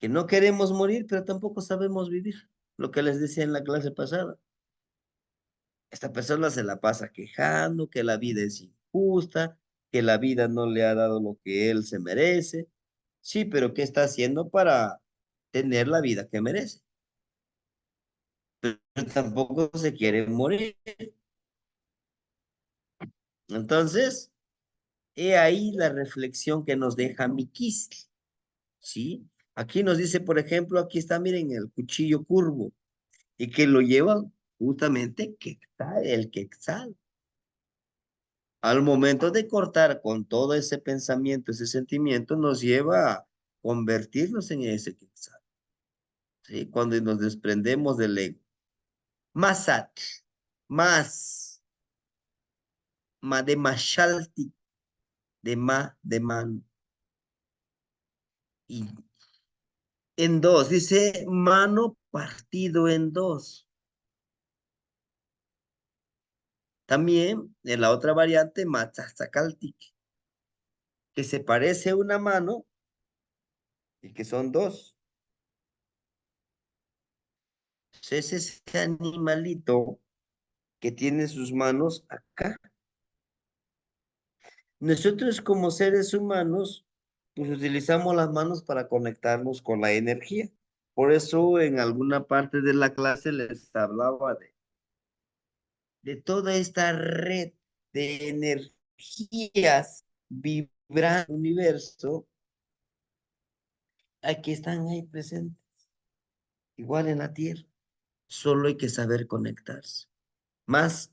que no queremos morir, pero tampoco sabemos vivir, lo que les decía en la clase pasada. Esta persona se la pasa quejando que la vida es injusta, que la vida no le ha dado lo que él se merece. Sí, pero ¿qué está haciendo para tener la vida que merece? Pero tampoco se quiere morir. Entonces, he ahí la reflexión que nos deja Mikis, ¿sí? Aquí nos dice, por ejemplo, aquí está, miren, el cuchillo curvo, y que lo lleva justamente Quetzal, el Quetzal. Al momento de cortar con todo ese pensamiento, ese sentimiento, nos lleva a convertirnos en ese Quetzal, ¿sí? Cuando nos desprendemos del ego. Más at, más, ma de mashalti, de ma, de man. Y en dos, dice mano partido en dos. También en la otra variante, machazacaltic, que se parece a una mano y que son dos. Entonces, ese animalito que tiene sus manos acá. Nosotros como seres humanos, pues utilizamos las manos para conectarnos con la energía. Por eso en alguna parte de la clase les hablaba de toda esta red de energías vibrando en el universo, aquí están ahí presentes, igual en la Tierra. Solo hay que saber conectarse. Más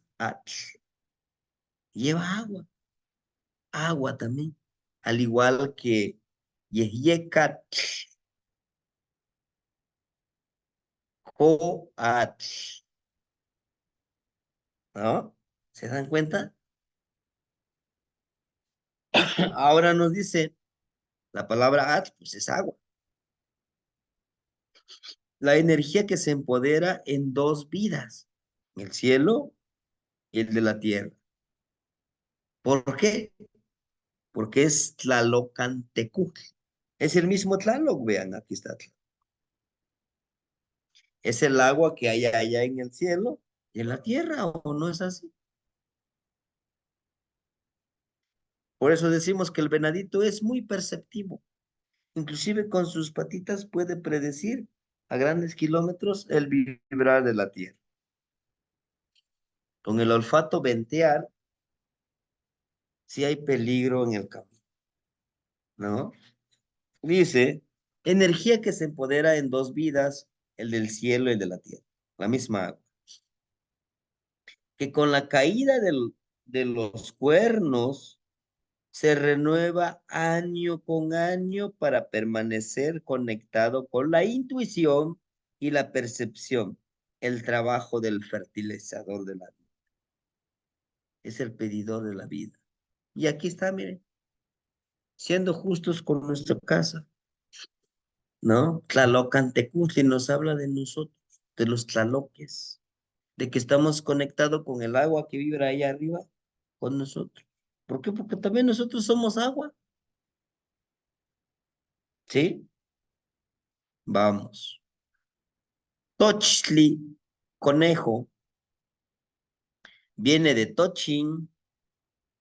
lleva agua, agua también, al igual que Yeyekat, Joat, ¿no? ¿Se dan cuenta? Ahora nos dice la palabra at, pues es agua. La energía que se empodera en dos vidas, el cielo y el de la tierra. ¿Por qué? Porque es Tlalocantecutl. Es el mismo Tlaloc, vean, aquí está. Es el agua que hay allá en el cielo y en la tierra, ¿o no es así? Por eso decimos que el venadito es muy perceptivo. Inclusive con sus patitas puede predecir a grandes kilómetros el vibrar de la tierra. Con el olfato ventear, si hay peligro en el camino, ¿no? Dice, energía que se empodera en dos vidas, el del cielo y el de la tierra, la misma agua, que con la caída de los cuernos se renueva año con año para permanecer conectado con la intuición y la percepción, el trabajo del fertilizador de la vida. Es el pedidor de la vida. Y aquí está, miren, siendo justos con nuestra casa, ¿no? Tlalocantecutli nos habla de nosotros, de los tlaloques, de que estamos conectados con el agua que vibra ahí arriba con nosotros. ¿Por qué? Porque también nosotros somos agua, ¿sí? Vamos. Tochli, conejo, viene de tochin,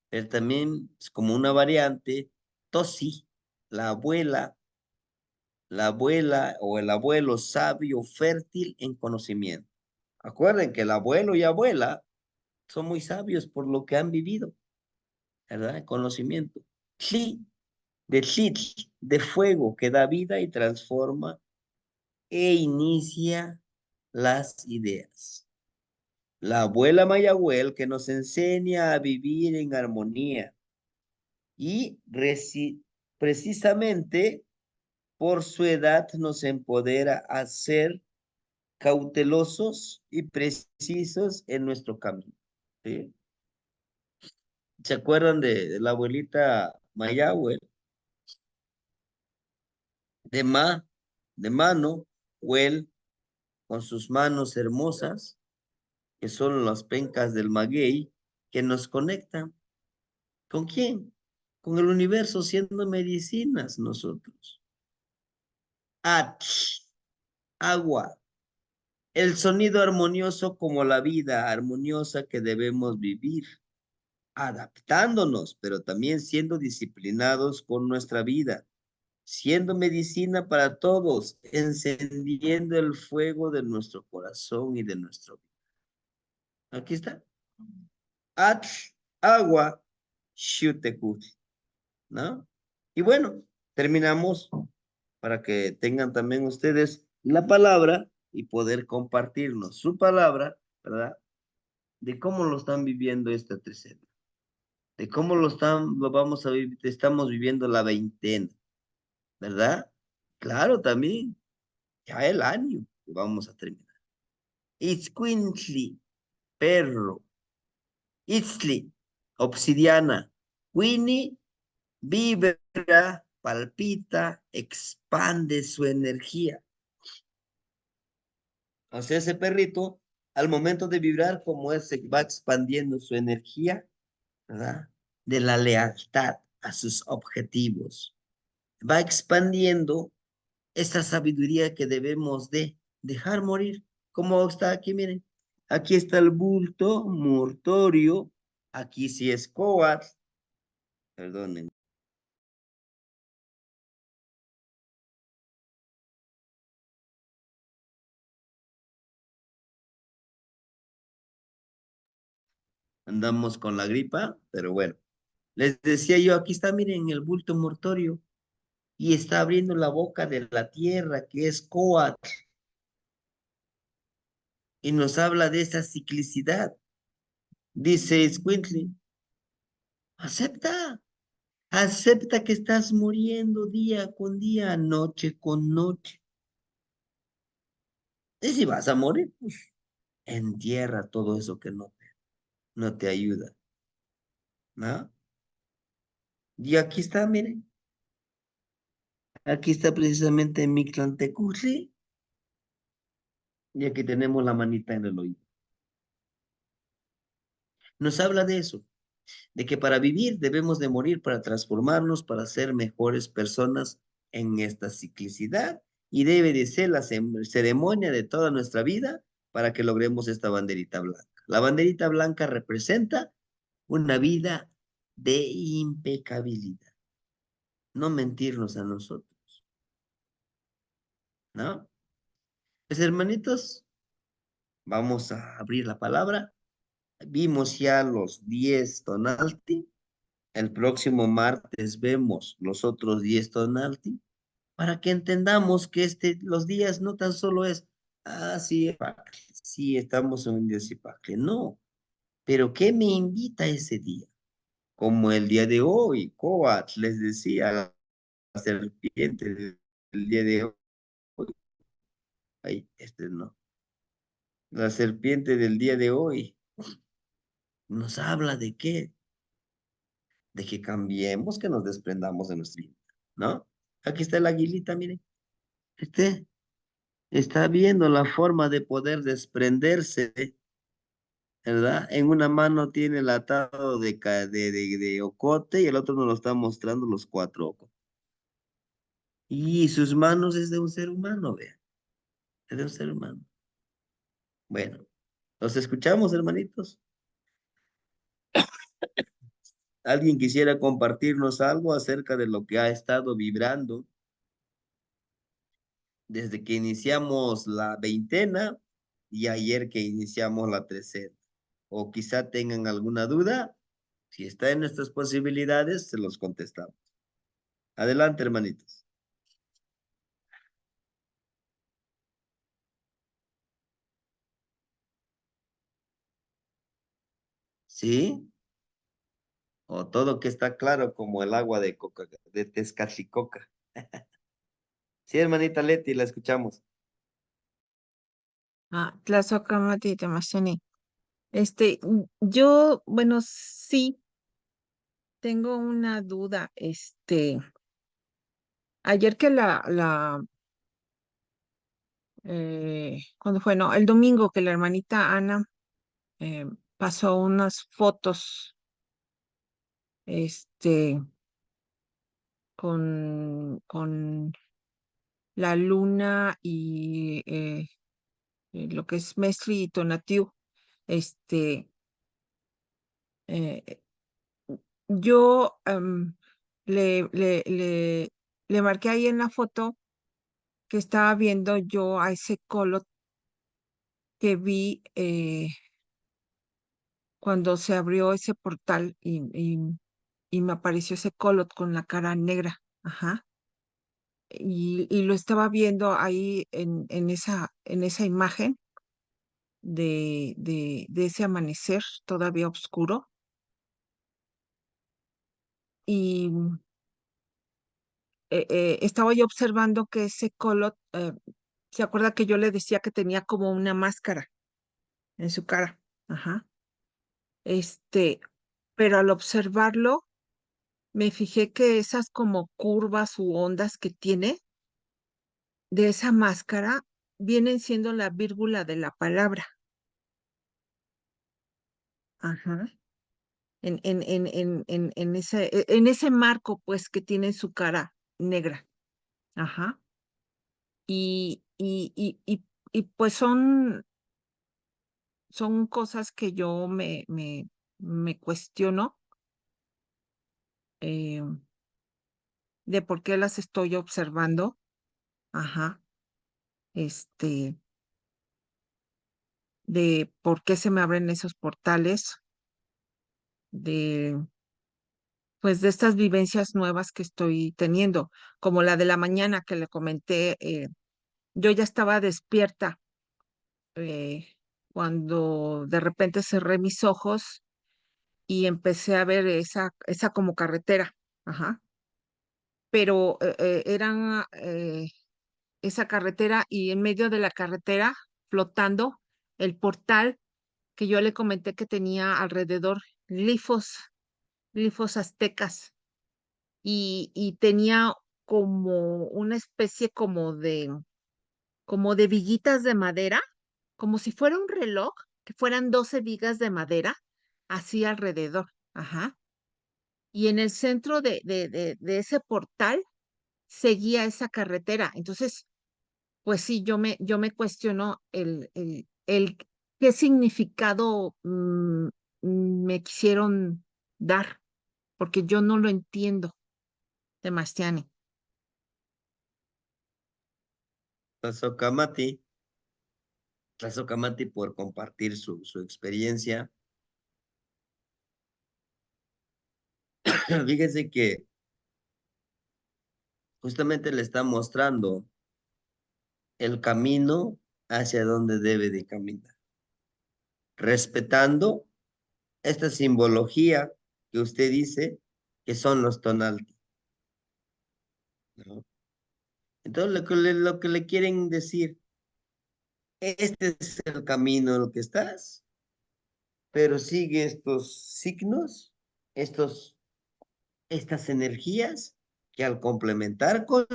pero también es como una variante, tosi, la abuela o el abuelo sabio, fértil en conocimiento. Acuerden que el abuelo y abuela son muy sabios por lo que han vivido, ¿verdad? Conocimiento. Tli, de tlitl, de fuego que da vida y transforma e inicia las ideas. La abuela Mayagüel que nos enseña a vivir en armonía y precisamente por su edad nos empodera a ser cautelosos y precisos en nuestro camino. ¿Sí? ¿Se acuerdan de la abuelita Mayagüel? De de mano, Huel, con sus manos hermosas, que son las pencas del maguey, que nos conectan. ¿Con quién? Con el universo, siendo medicinas nosotros. Atl, agua, el sonido armonioso como la vida armoniosa que debemos vivir, adaptándonos, pero también siendo disciplinados con nuestra vida, siendo medicina para todos, encendiendo el fuego de nuestro corazón y de nuestro vida. Aquí está. Atl, agua, Xiutecut, ¿no? Y bueno, terminamos para que tengan también ustedes la palabra y poder compartirnos su palabra, ¿verdad? De cómo lo están viviendo esta tercera, de cómo lo vamos a vivir, estamos viviendo la veintena, ¿verdad? Claro, también, ya el año que vamos a terminar. Itzcuintli, perro. Itzli, obsidiana. Winnie, vibra, palpita, expande su energía. O sea, ese perrito, al momento de vibrar, como él se va expandiendo su energía, ¿verdad? De la lealtad a sus objetivos. Va expandiendo esa sabiduría que debemos de dejar morir. Como está aquí, miren. Aquí está el bulto mortorio. Aquí sí es coat. Perdonen. Andamos con la gripa, pero bueno. Les decía yo, aquí está, miren, el bulto mortorio. Y está abriendo la boca de la tierra, que es coat. Y nos habla de esa ciclicidad. Dice Squintly, acepta. Acepta que estás muriendo día con día, noche con noche. Y si vas a morir, pues entierra todo eso que no te ayuda, ¿no? Y aquí está, miren, aquí está precisamente Mictlantecutli, y aquí tenemos la manita en el oído. Nos habla de eso, de que para vivir debemos de morir para transformarnos, para ser mejores personas en esta ciclicidad, y debe de ser la ceremonia de toda nuestra vida para que logremos esta banderita blanca. La banderita blanca representa una vida de impecabilidad, no mentirnos a nosotros, ¿no? Pues hermanitos, vamos a abrir la palabra. Vimos ya los 10 tonalti. El próximo martes vemos los otros 10 tonalti para que entendamos que los días no tan solo es, sí, sí, estamos en un día Zipacle. No, pero ¿qué me invita a ese día? Como el día de hoy, Coat les decía, serpiente del día de hoy, Ay, este no. La serpiente del día de hoy nos habla de qué, de que cambiemos, que nos desprendamos de nuestra vida, ¿no? Aquí está el aguilita, mire. Este está viendo la forma de poder desprenderse, ¿verdad? En una mano tiene el atado de ocote y el otro nos lo está mostrando los cuatro ojos. Y sus manos es de un ser humano, vea, es de un ser humano. Bueno, los escuchamos, hermanitos. ¿Alguien quisiera compartirnos algo acerca de lo que ha estado vibrando desde que iniciamos la veintena y ayer que iniciamos la trecena? O quizá tengan alguna duda. Si está en nuestras posibilidades, se los contestamos. Adelante, hermanitos. ¿Sí? O todo que está claro como el agua de coca, de Tezcatlicoca. Sí, hermanita Leti, la escuchamos. Tlazocamati Temachani. Yo, bueno, sí, tengo una duda. Ayer que ¿cuándo fue? No, el domingo que la hermanita Ana eh, pasó unas fotos, este, con la luna y lo que es Mesri y Tonatiu. Este, eh, yo le, le, le, le marqué ahí en la foto que estaba viendo yo a ese colot que vi cuando se abrió ese portal y me apareció ese colot con la cara negra. Ajá. Y lo estaba viendo ahí en esa imagen de ese amanecer todavía oscuro. Y estaba yo observando que ese colot, ¿se acuerda que yo le decía que tenía como una máscara en su cara? Ajá. Este, pero al observarlo, me fijé que esas como curvas u ondas que tiene de esa máscara vienen siendo la vírgula de la palabra. Ajá. En ese marco, pues, que tiene su cara negra. Ajá. Y pues son cosas que yo me cuestiono eh, de por qué las estoy observando. Ajá. Este, de por qué se me abren esos portales, de pues de estas vivencias nuevas que estoy teniendo, como la de la mañana que le comenté. Yo ya estaba despierta eh, cuando de repente cerré mis ojos y empecé a ver esa como carretera. Ajá. Pero eran esa carretera y en medio de la carretera, flotando, el portal que yo le comenté que tenía alrededor glifos aztecas y tenía como una especie como de viguitas de madera, como si fuera un reloj, que fueran 12 vigas de madera, así alrededor. Ajá. Y en el centro de ese portal seguía esa carretera. Entonces, pues sí, yo me cuestiono el qué significado me quisieron dar, porque yo no lo entiendo, Demastiani. Tlazocamati, Tlazocamati por compartir su experiencia. Fíjese que justamente le está mostrando el camino hacia donde debe de caminar, respetando esta simbología que usted dice que son los tonalti, ¿no? Entonces, lo que le quieren decir, este es el camino en el que estás, pero sigue estos signos, estas energías que al complementar con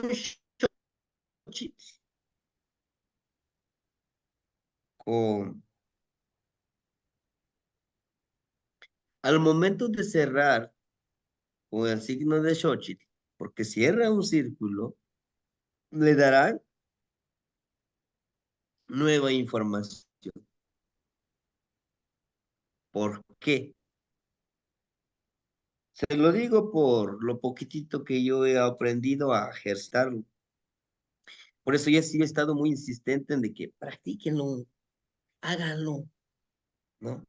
Xochitl, con, al momento de cerrar con el signo de Xochitl, porque cierra un círculo, le darán nueva información. ¿Por qué? Se lo digo por lo poquitito que yo he aprendido a ejercitarlo. Por eso ya sí he estado muy insistente en de que practíquenlo, háganlo, ¿no?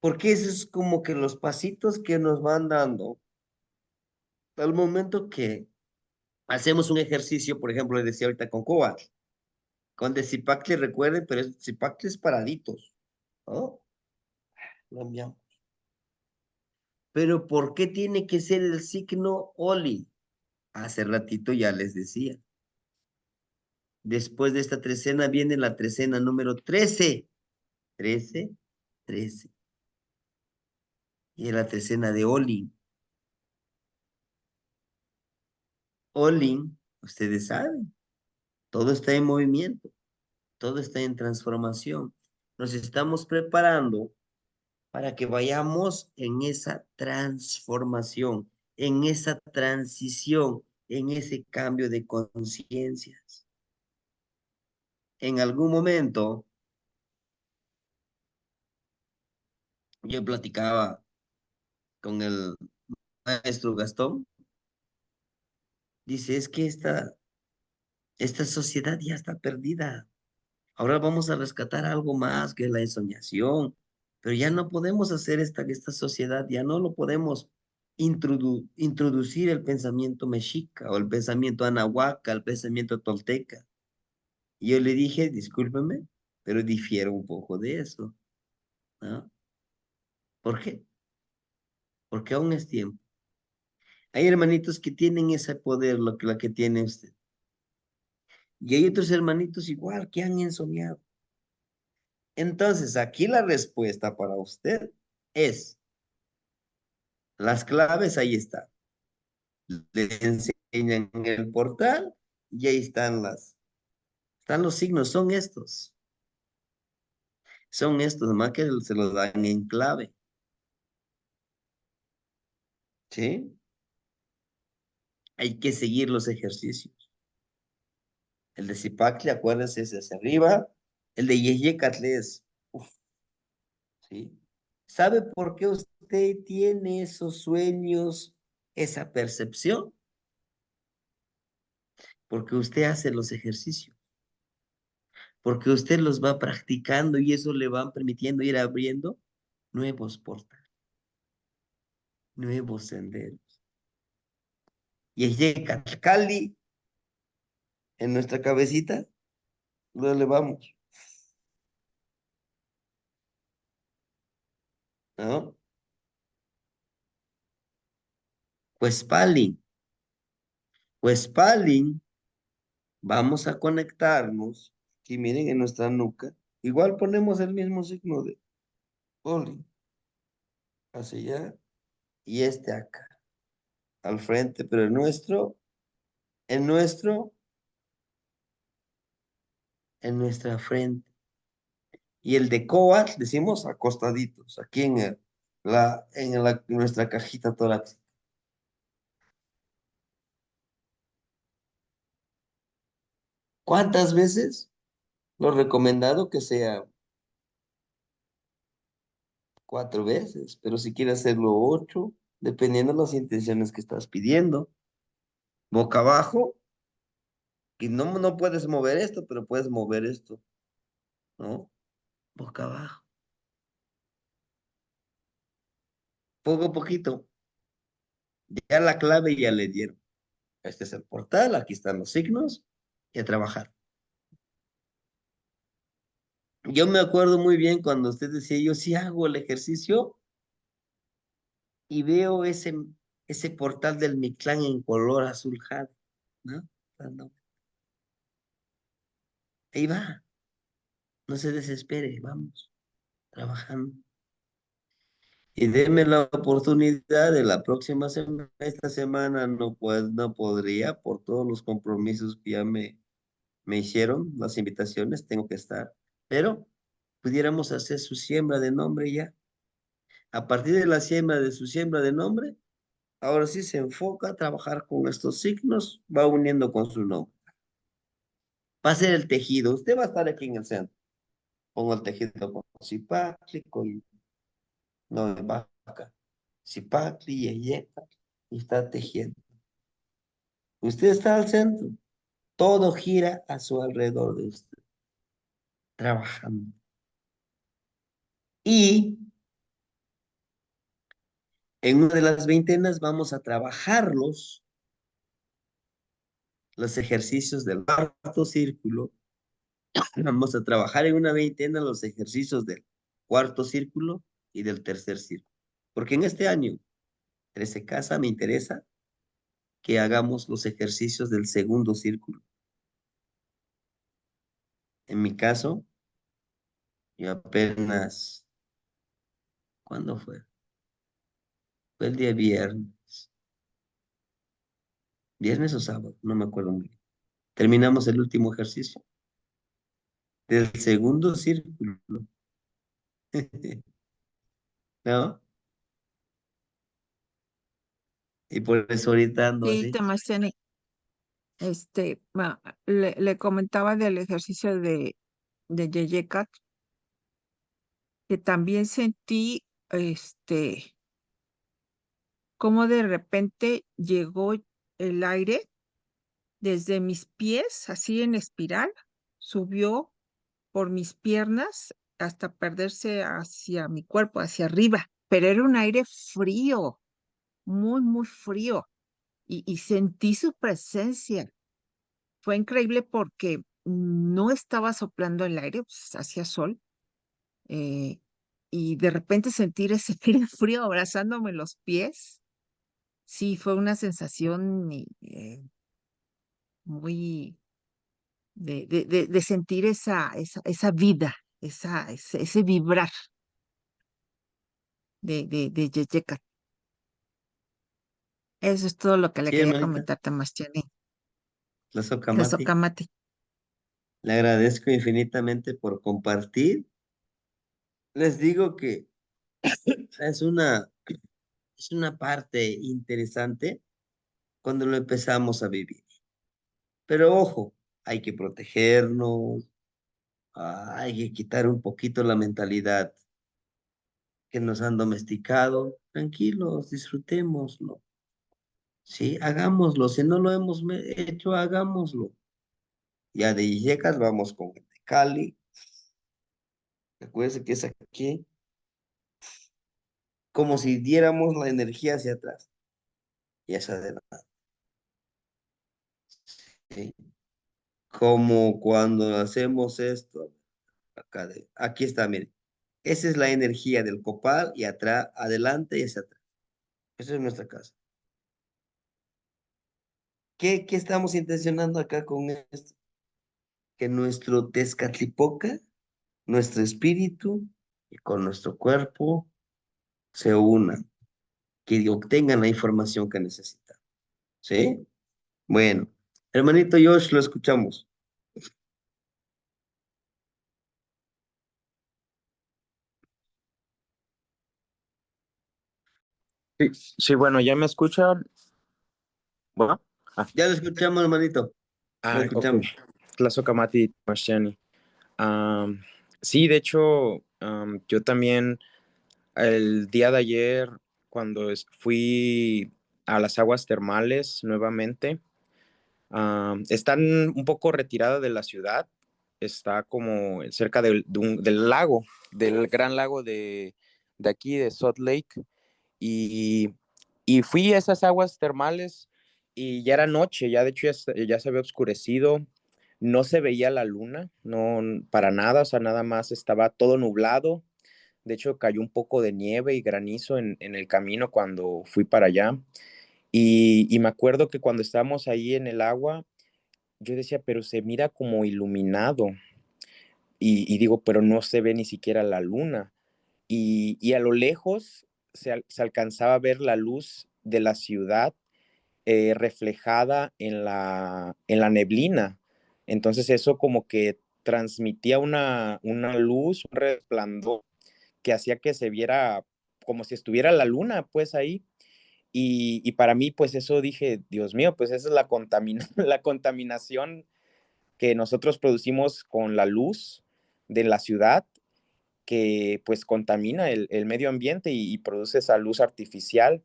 Porque eso es como que los pasitos que nos van dando al momento que hacemos un ejercicio, por ejemplo, le decía ahorita con Coat, con Decipacle, recuerden, pero Decipacle es paraditos, ¿no? Lo enviamos. Pero ¿por qué tiene que ser el signo Oli? Hace ratito ya les decía. Después de esta trecena viene la trecena número 13. 13, 13. Y es la trecena de Olin. Olin, ustedes saben, todo está en movimiento, todo está en transformación. Nos estamos preparando para que vayamos en esa transformación, en esa transición, en ese cambio de conciencias. En algún momento, yo platicaba con el maestro Gastón, dice, es que esta sociedad ya está perdida. Ahora vamos a rescatar algo más que la ensoñación, pero ya no podemos hacer esta sociedad, ya no lo podemos introducir el pensamiento mexica o el pensamiento anahuaca, el pensamiento tolteca. Y yo le dije, discúlpeme, pero difiero un poco de eso, ¿no? ¿Por qué? Porque aún es tiempo. Hay hermanitos que tienen ese poder, lo que la que tiene usted. Y hay otros hermanitos igual que han ensoñado. Entonces, aquí la respuesta para usted es, las claves ahí están. Le enseñan en el portal y ahí están los signos, son estos, más que se los dan en clave, ¿sí? Hay que seguir los ejercicios. El de Zipacle, acuérdense, es hacia arriba. El de Yeyecatle es, uf, ¿sí? ¿Sabe por qué usted tiene esos sueños, esa percepción? Porque usted hace los ejercicios, porque usted los va practicando y eso le va permitiendo ir abriendo nuevos portales, nuevos senderos. Y el Cali en nuestra cabecita, lo elevamos, ¿no? Pues Palin, pues Palin, vamos a conectarnos, aquí miren en nuestra nuca, igual ponemos el mismo signo de Oli, hacia allá, y este acá, al frente, pero en nuestro, en nuestra frente. Y el de Coat, decimos acostaditos, aquí en nuestra cajita torácica. ¿Cuántas veces? Lo recomendado que sea 4 veces, pero si quieres hacerlo 8, dependiendo de las intenciones que estás pidiendo. Boca abajo, y no puedes mover esto, pero puedes mover esto, ¿no? Boca abajo. Poco a poquito. Ya la clave ya le dieron. Este es el portal, aquí están los signos, y a trabajar. Yo me acuerdo muy bien cuando usted decía, yo sí hago el ejercicio y veo ese portal del Mictlán en color azul jade, ¿no? ahí va, no se desespere, vamos, trabajando. Y deme la oportunidad de la próxima semana. Esta semana no, pues, no podría por todos los compromisos que ya me hicieron, las invitaciones, tengo que estar. Pero pudiéramos hacer su siembra de nombre ya. A partir de la siembra de su siembra de nombre, ahora sí se enfoca a trabajar con estos signos, va uniendo con su nombre. Va a ser el tejido. Usted va a estar aquí en el centro. Pongo el tejido con cipáclico y no de vaca. Cipacli y Eyeca, y está tejiendo. Usted está al centro. Todo gira a su alrededor de usted, trabajando. Y en una de las veintenas vamos a trabajarlos, los ejercicios del cuarto círculo. Vamos a trabajar en una veintena los ejercicios del cuarto círculo y del tercer círculo. Porque en este año, 13 casa, me interesa que hagamos los ejercicios del segundo círculo. En mi caso, yo apenas, ¿cuándo fue? Fue el día viernes. ¿Viernes o sábado? No me acuerdo muy bien. Terminamos el último ejercicio del segundo círculo. ¿No? Y por eso ahorita ando Sí, así. Temacheni, le comentaba del ejercicio de Yeyekat, que también sentí, cómo de repente llegó el aire desde mis pies, así en espiral, subió por mis piernas hasta perderse hacia mi cuerpo, hacia arriba, pero era un aire frío, muy, muy frío, y sentí su presencia. Fue increíble porque no estaba soplando el aire, pues, hacía sol, eh, y de repente sentir ese aire frío abrazándome los pies. Sí, fue una sensación muy de sentir esa vida, ese vibrar de Yeyeka. Eso es todo lo que le Sí, quería hermanita, comentar, Tamastiani. la De Socamati. Socamati. Le agradezco infinitamente por compartir. Les digo que es una, es una parte interesante cuando lo empezamos a vivir. Pero ojo, hay que protegernos, hay que quitar un poquito la mentalidad que nos han domesticado. Tranquilos, disfrutémoslo. Sí, hagámoslo. Si no lo hemos hecho, hagámoslo. Ya de Illecas vamos con el de Cali. Acuérdense que es aquí, como si diéramos la energía hacia atrás y hacia adelante. ¿Sí? Como cuando hacemos esto, acá aquí está, miren. Esa es la energía del copal y atrás, adelante y hacia atrás. Esa es nuestra casa. ¿Qué estamos intencionando acá con esto? Que nuestro Tezcatlipoca, nuestro espíritu y con nuestro cuerpo se unan, que obtengan la información que necesitan. ¿Sí? Bueno, hermanito Josh, lo escuchamos. Sí, sí, bueno, ¿ya me escuchan? Bueno, ah, Ya lo escuchamos, hermanito. Lo ok. escuchamos. Tlazocamati Mashani. Sí, de hecho, yo también el día de ayer, cuando fui a las aguas termales nuevamente, están un poco retiradas de la ciudad, está como cerca del lago, del gran lago de aquí, de Salt Lake, y, y fui a esas aguas termales y ya era noche, ya de hecho ya se había oscurecido, no se veía la luna, no para nada, o sea, nada más estaba todo nublado. De hecho, cayó un poco de nieve y granizo en el camino cuando fui para allá. Y me acuerdo que cuando estábamos ahí en el agua, yo decía, pero se mira como iluminado y digo, pero no se ve ni siquiera la luna. Y a lo lejos se alcanzaba a ver la luz de la ciudad reflejada en la neblina. Entonces eso como que transmitía una luz, un resplandor que hacía que se viera como si estuviera la luna, pues ahí. Y para mí, pues eso dije, Dios mío, pues esa es la contaminación que nosotros producimos con la luz de la ciudad, que pues contamina el medio ambiente y produce esa luz artificial.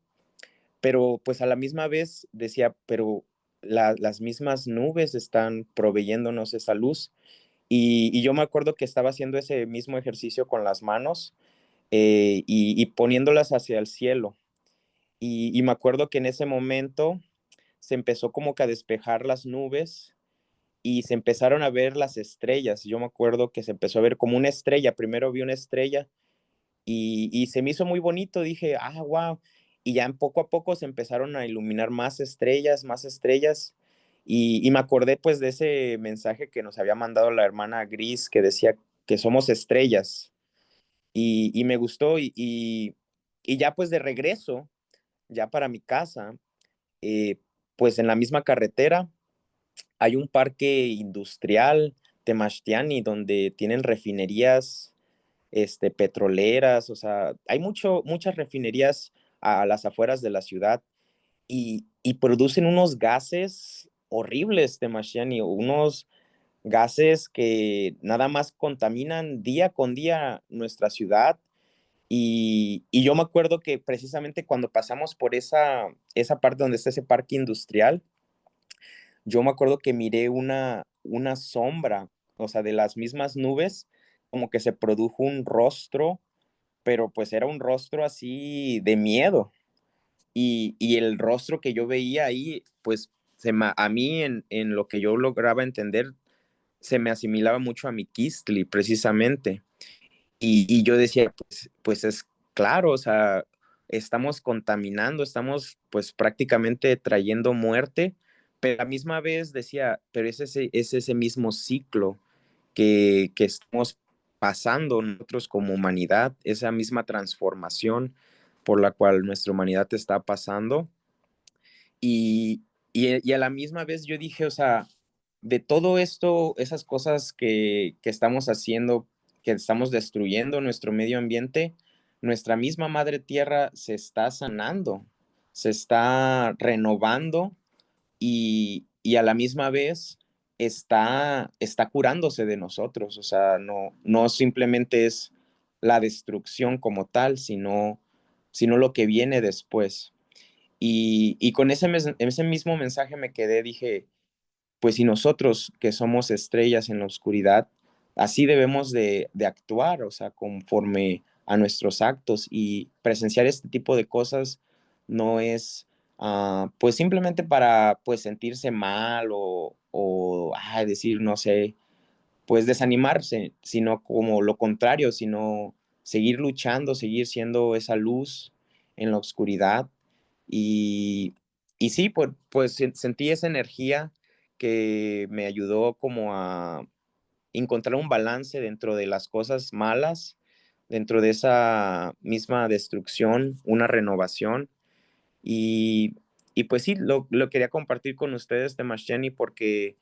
Pero pues a la misma vez decía, pero las mismas nubes están proveyéndonos esa luz. Y yo me acuerdo que estaba haciendo ese mismo ejercicio con las manos y poniéndolas hacia el cielo. Y me acuerdo que en ese momento se empezó como que a despejar las nubes y se empezaron a ver las estrellas. Yo me acuerdo que se empezó a ver como una estrella. Primero vi una estrella y se me hizo muy bonito. Dije, ah, wow. Y ya poco a poco se empezaron a iluminar más estrellas, más estrellas. Y me acordé pues de ese mensaje que nos había mandado la hermana Gris que decía que somos estrellas. Y me gustó y ya pues de regreso, ya para mi casa, eh, pues en la misma carretera hay un parque industrial, Temashtiani, donde tienen refinerías petroleras, o sea, hay muchas refinerías a las afueras de la ciudad y producen unos gases horribles, Temashtiani, unos gases que nada más contaminan día con día nuestra ciudad. Y yo me acuerdo que precisamente cuando pasamos por esa parte donde está ese parque industrial, yo me acuerdo que miré una sombra, o sea, de las mismas nubes, como que se produjo un rostro, pero pues era un rostro así de miedo. Y el rostro que yo veía ahí, pues a mí en lo que yo lograba entender, se me asimilaba mucho a mi Kistli, precisamente. Y yo decía, pues es claro, o sea, estamos contaminando, estamos pues prácticamente trayendo muerte, pero a la misma vez decía, pero es ese mismo ciclo que estamos pasando nosotros como humanidad, esa misma transformación por la cual nuestra humanidad está pasando. Y, y a la misma vez yo dije, o sea, de todo esto, esas cosas que estamos haciendo, que estamos destruyendo nuestro medio ambiente, nuestra misma madre tierra se está sanando, se está renovando y a la misma vez está curándose de nosotros. O sea, no simplemente es la destrucción como tal, sino lo que viene después. Y con ese mismo mensaje me quedé, dije, pues si nosotros que somos estrellas en la oscuridad, así debemos de actuar, o sea, conforme a nuestros actos y presenciar este tipo de cosas no es, pues simplemente para, pues sentirse mal o decir, no sé, pues desanimarse, sino como lo contrario, sino seguir luchando, seguir siendo esa luz en la oscuridad. Y, y sí, pues sentí esa energía que me ayudó como a encontrar un balance dentro de las cosas malas, dentro de esa misma destrucción, una renovación. Y, y pues sí, lo quería compartir con ustedes, Temasheni, porque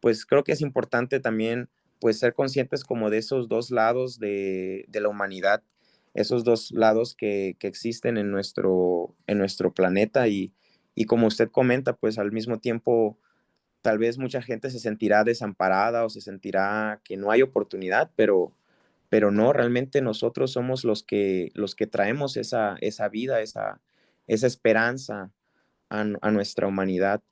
pues creo que es importante también pues ser conscientes como de esos dos lados de la humanidad, esos dos lados que existen en nuestro planeta y como usted comenta, pues al mismo tiempo tal vez mucha gente se sentirá desamparada o se sentirá que no hay oportunidad, pero no, realmente nosotros somos los que traemos esa vida, esa esperanza a nuestra humanidad.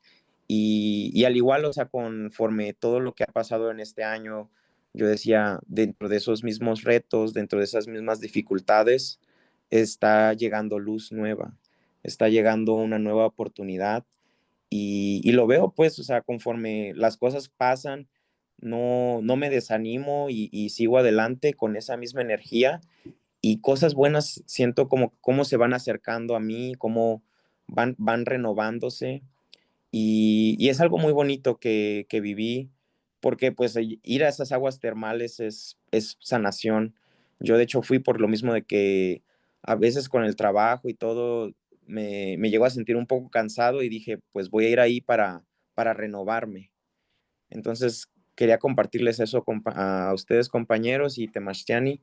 Y al igual, o sea, conforme todo lo que ha pasado en este año, yo decía, dentro de esos mismos retos, dentro de esas mismas dificultades, está llegando luz nueva, está llegando una nueva oportunidad y lo veo pues, o sea, conforme las cosas pasan, no me desanimo y sigo adelante con esa misma energía y cosas buenas siento como cómo se van acercando a mí, cómo van renovándose y es algo muy bonito que viví, porque pues ir a esas aguas termales es sanación. Yo de hecho fui por lo mismo de que a veces con el trabajo y todo me llegó a sentir un poco cansado y dije, pues voy a ir ahí para renovarme. Entonces quería compartirles eso a ustedes compañeros y Temashtiani,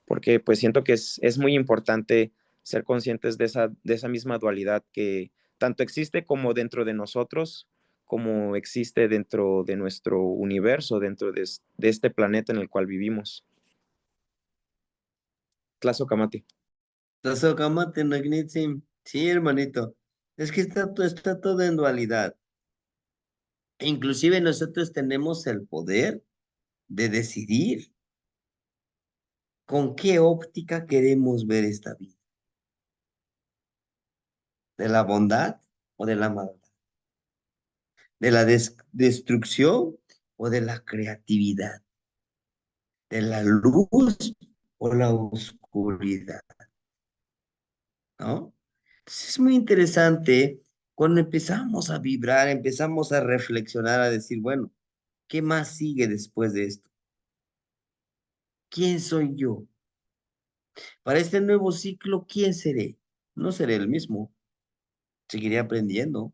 porque pues siento que es muy importante ser conscientes de esa misma dualidad que tanto existe como dentro de nosotros, como existe dentro de nuestro universo, dentro de este planeta en el cual vivimos. Tlazocamati. Tlazocamati, Nagnitzin. Sí, hermanito. Es que está todo en dualidad. Inclusive nosotros tenemos el poder de decidir con qué óptica queremos ver esta vida. ¿De la bondad o de la maldad? ¿De la destrucción o de la creatividad? ¿De la luz o la oscuridad? ¿No? Entonces es muy interesante cuando empezamos a vibrar, empezamos a reflexionar, a decir, bueno, ¿qué más sigue después de esto? ¿Quién soy yo? Para este nuevo ciclo, ¿quién seré? No seré el mismo, seguiré aprendiendo,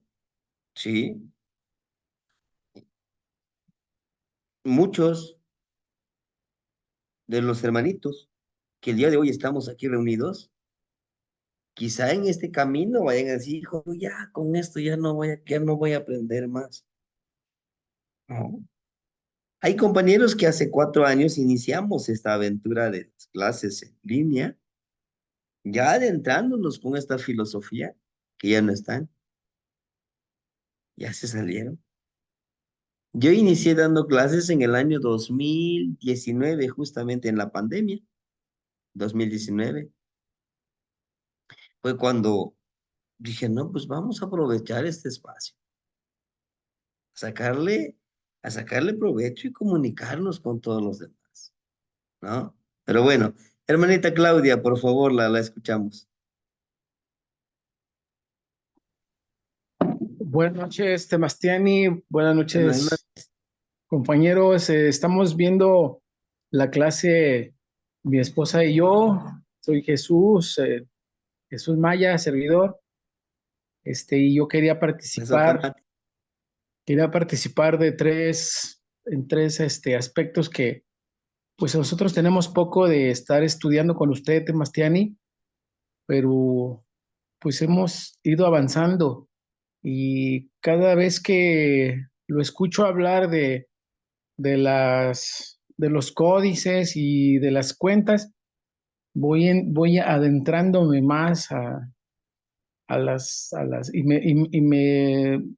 ¿sí? Muchos de los hermanitos que el día de hoy estamos aquí reunidos, quizá en este camino vayan a decir, hijo, ya con esto ya no voy a aprender más. No. Hay compañeros que hace 4 años iniciamos esta aventura de las clases en línea, ya adentrándonos con esta filosofía, que ya no están, ya se salieron. Yo inicié dando clases en el año 2019, justamente en la pandemia, 2019. Fue cuando dije, no, pues vamos a aprovechar este espacio, sacarle, a sacarle provecho y comunicarnos con todos los demás, ¿no? Pero bueno, hermanita Claudia, por favor, la escuchamos. Buenas noches, Temastiani. Buenas Buenas noches, noches. compañeros. Estamos viendo la clase, mi esposa y yo. Soy Jesús, Jesús Maya, servidor. Y yo Eso, Camati. quería participar en tres aspectos que, pues nosotros tenemos poco de estar estudiando con usted, Temastiani, pero pues hemos ido avanzando y cada vez que lo escucho hablar de los códices y de las cuentas, voy adentrándome más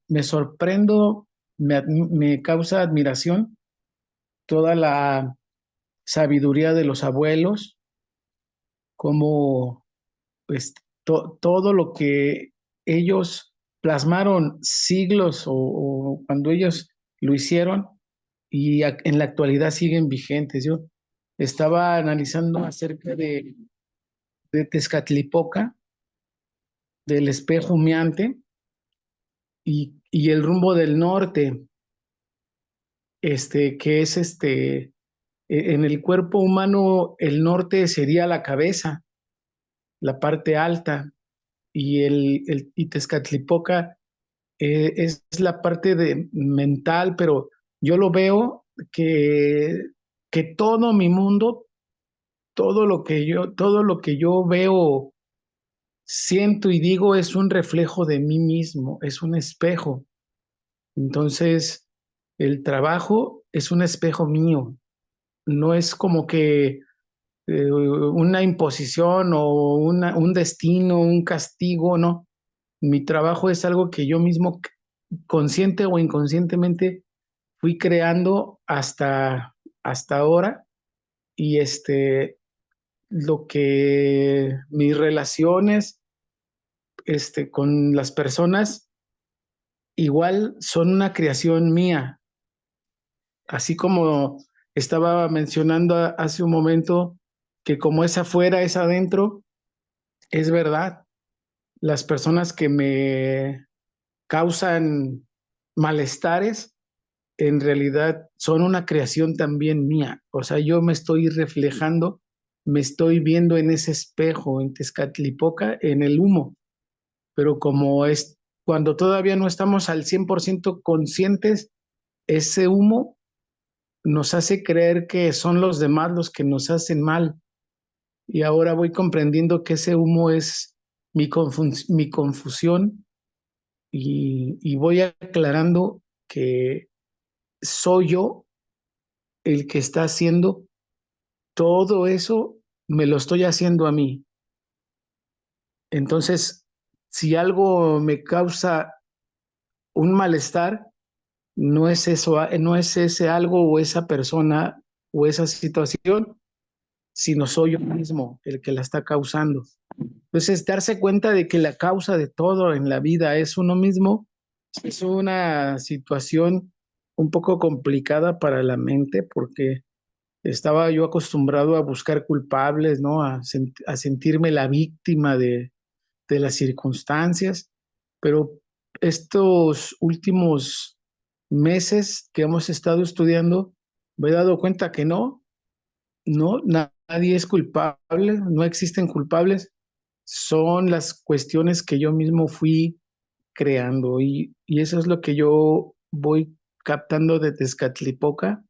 me sorprendo, me causa admiración toda la sabiduría de los abuelos, como pues todo lo que ellos plasmaron siglos o cuando ellos lo hicieron y en la actualidad siguen vigentes. Yo estaba analizando acerca de Tezcatlipoca, del espejo humeante y el rumbo del norte, que es en el cuerpo humano el norte sería la cabeza, la parte alta, y Tezcatlipoca es la parte mental, pero yo lo veo que todo mi mundo, todo lo que yo veo, siento y digo es un reflejo de mí mismo, es un espejo. Entonces, el trabajo es un espejo mío, no es como que una imposición o un destino, un castigo, no. Mi trabajo es algo que yo mismo, consciente o inconscientemente, fui creando hasta ahora y lo que mis relaciones con las personas igual son una creación mía, así como estaba mencionando hace un momento que como es afuera es adentro, es verdad. Las personas que me causan malestares en realidad son una creación también mía. O sea, yo me estoy reflejando, me estoy viendo en ese espejo, en Tezcatlipoca, en el humo. Pero como es cuando todavía no estamos al 100% conscientes, ese humo nos hace creer que son los demás los que nos hacen mal. Y ahora voy comprendiendo que ese humo es mi confusión y voy aclarando que soy yo el que está haciendo todo eso, me lo estoy haciendo a mí. Entonces, si algo me causa un malestar, no es eso, no es ese algo o esa persona o esa situación, sino soy yo mismo el que la está causando. Entonces, darse cuenta de que la causa de todo en la vida es uno mismo es una situación un poco complicada para la mente porque estaba yo acostumbrado a buscar culpables, ¿no? A sentirme la víctima de las circunstancias, pero estos últimos meses que hemos estado estudiando, me he dado cuenta que nadie es culpable, no existen culpables, son las cuestiones que yo mismo fui creando y eso es lo que yo voy captando de Tezcatlipoca,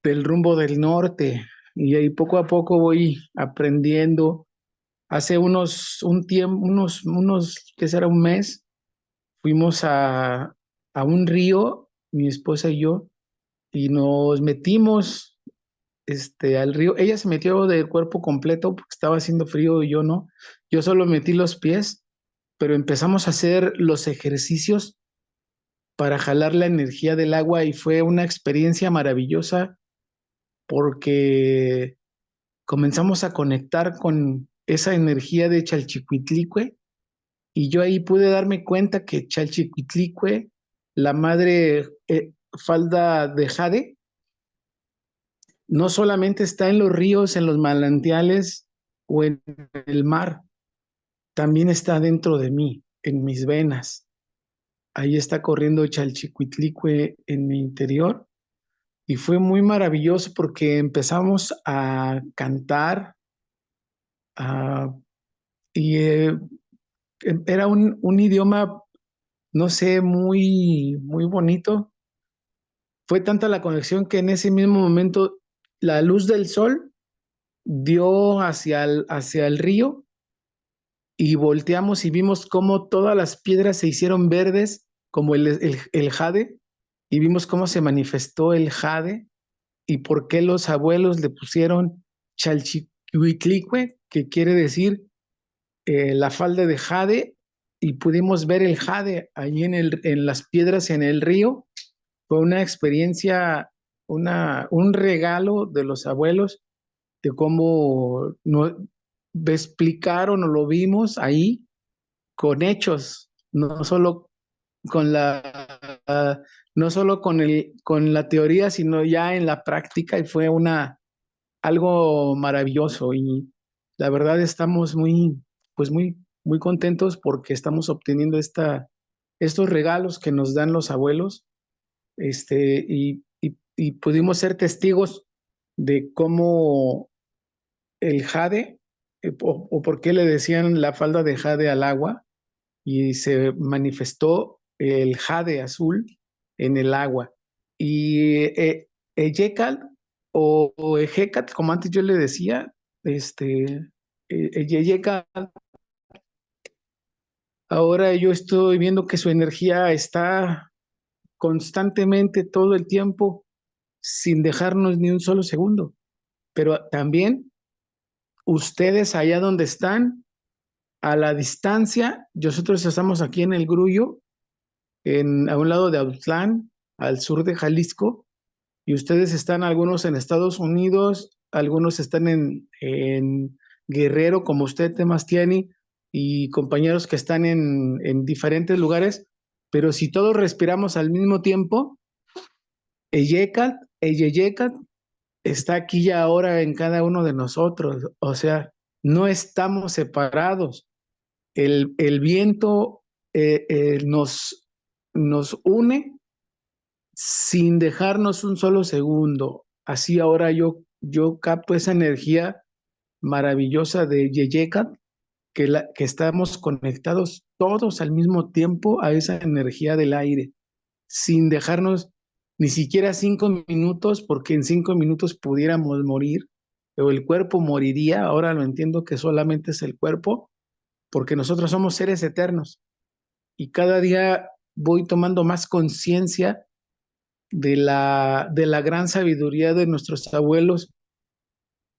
del rumbo del norte, y ahí poco a poco voy aprendiendo. Hace un tiempo, ¿qué será? Un mes, fuimos a un río, mi esposa y yo, y nos metimos al río. Ella se metió de cuerpo completo porque estaba haciendo frío y yo no. Yo solo metí los pies, pero empezamos a hacer los ejercicios para jalar la energía del agua y fue una experiencia maravillosa porque comenzamos a conectar con esa energía de Chalchicuitlicue y yo ahí pude darme cuenta que Chalchicuitlicue, la madre falda de jade, no solamente está en los ríos, en los manantiales o en el mar, también está dentro de mí, en mis venas. Ahí está corriendo Chalchicuitlicue en mi interior y fue muy maravilloso porque empezamos a cantar a- y era un idioma, no sé, muy bonito. Fue tanta la conexión que en ese mismo momento la luz del sol dio hacia el río y volteamos y vimos cómo todas las piedras se hicieron verdes, como el jade, y vimos cómo se manifestó el jade y por qué los abuelos le pusieron Chalchihuitlicue, que quiere decir la falda de jade, y pudimos ver el jade ahí en las piedras en el río. Fue una experiencia, un regalo de los abuelos, de cómo explicaron o lo vimos ahí con hechos, no solo con no solo con la teoría, sino ya en la práctica, y fue algo maravilloso. Y la verdad estamos pues muy contentos porque estamos obteniendo estos regalos que nos dan los abuelos, y pudimos ser testigos de cómo el jade, o por qué le decían la falda de jade al agua, y se manifestó el jade azul en el agua. Y Eyecal o Ejecat, como antes yo le decía, Eyecal, ahora yo estoy viendo que su energía está constantemente todo el tiempo sin dejarnos ni un solo segundo. Pero también ustedes allá donde están, a la distancia, nosotros estamos aquí en el Grullo, a un lado de Autlán, al sur de Jalisco, y ustedes están algunos en Estados Unidos, algunos están en Guerrero, como usted, Temastiani, y compañeros que están en diferentes lugares, pero si todos respiramos al mismo tiempo, Eyeyecat está aquí y ahora en cada uno de nosotros, o sea, no estamos separados. El viento nos nos une sin dejarnos un solo segundo. Así ahora yo capto esa energía maravillosa de Yeyekat, que estamos conectados todos al mismo tiempo a esa energía del aire, sin dejarnos ni siquiera 5 minutos, porque en 5 minutos pudiéramos morir, o el cuerpo moriría. Ahora lo entiendo que solamente es el cuerpo, porque nosotros somos seres eternos y cada día voy tomando más conciencia de la gran sabiduría de nuestros abuelos.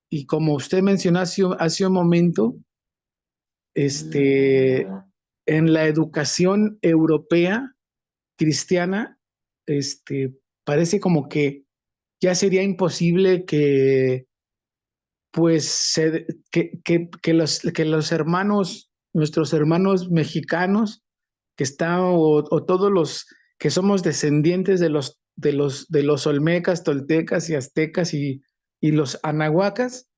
Y como usted mencionó hace un momento, en la educación europea cristiana, parece como que ya sería imposible que, pues, que los hermanos, nuestros hermanos mexicanos, que están, o todos los que somos descendientes de los olmecas, toltecas y aztecas y los anahuacas,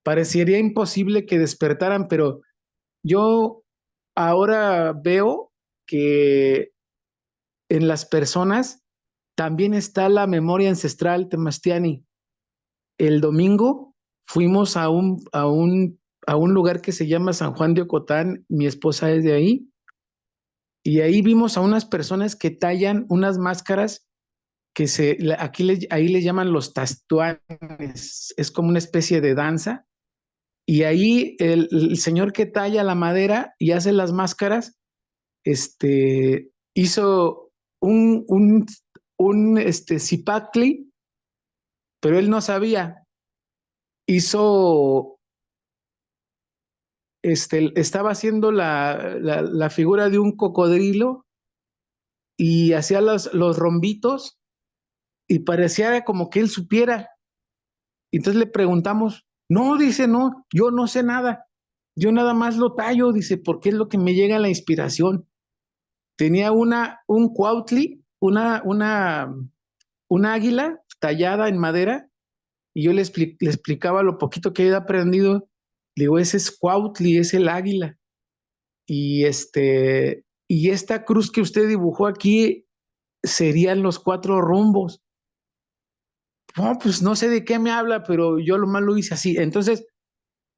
parecería imposible que despertaran, pero yo ahora veo que en las personas también está la memoria ancestral, Temastiani. El domingo fuimos a un lugar que se llama San Juan de Ocotán, mi esposa es de ahí, y ahí vimos a unas personas que tallan unas máscaras ahí le llaman los tastuanes, es como una especie de danza, y ahí el señor que talla la madera y hace las máscaras, hizo un cipacli, pero él no sabía. Hizo, estaba haciendo la figura de un cocodrilo y hacía los rombitos y parecía como que él supiera. Entonces le preguntamos, no, dice, no, yo no sé nada. Yo nada más lo tallo, dice, porque es lo que me llega la inspiración. Tenía un cuautli, una águila tallada en madera, y yo le explicaba lo poquito que había aprendido. Le digo, ese es cuautli, es el águila. Y y esta cruz que usted dibujó aquí serían los 4 rumbos. No, pues no sé de qué me habla, pero yo lo más lo hice así. Entonces,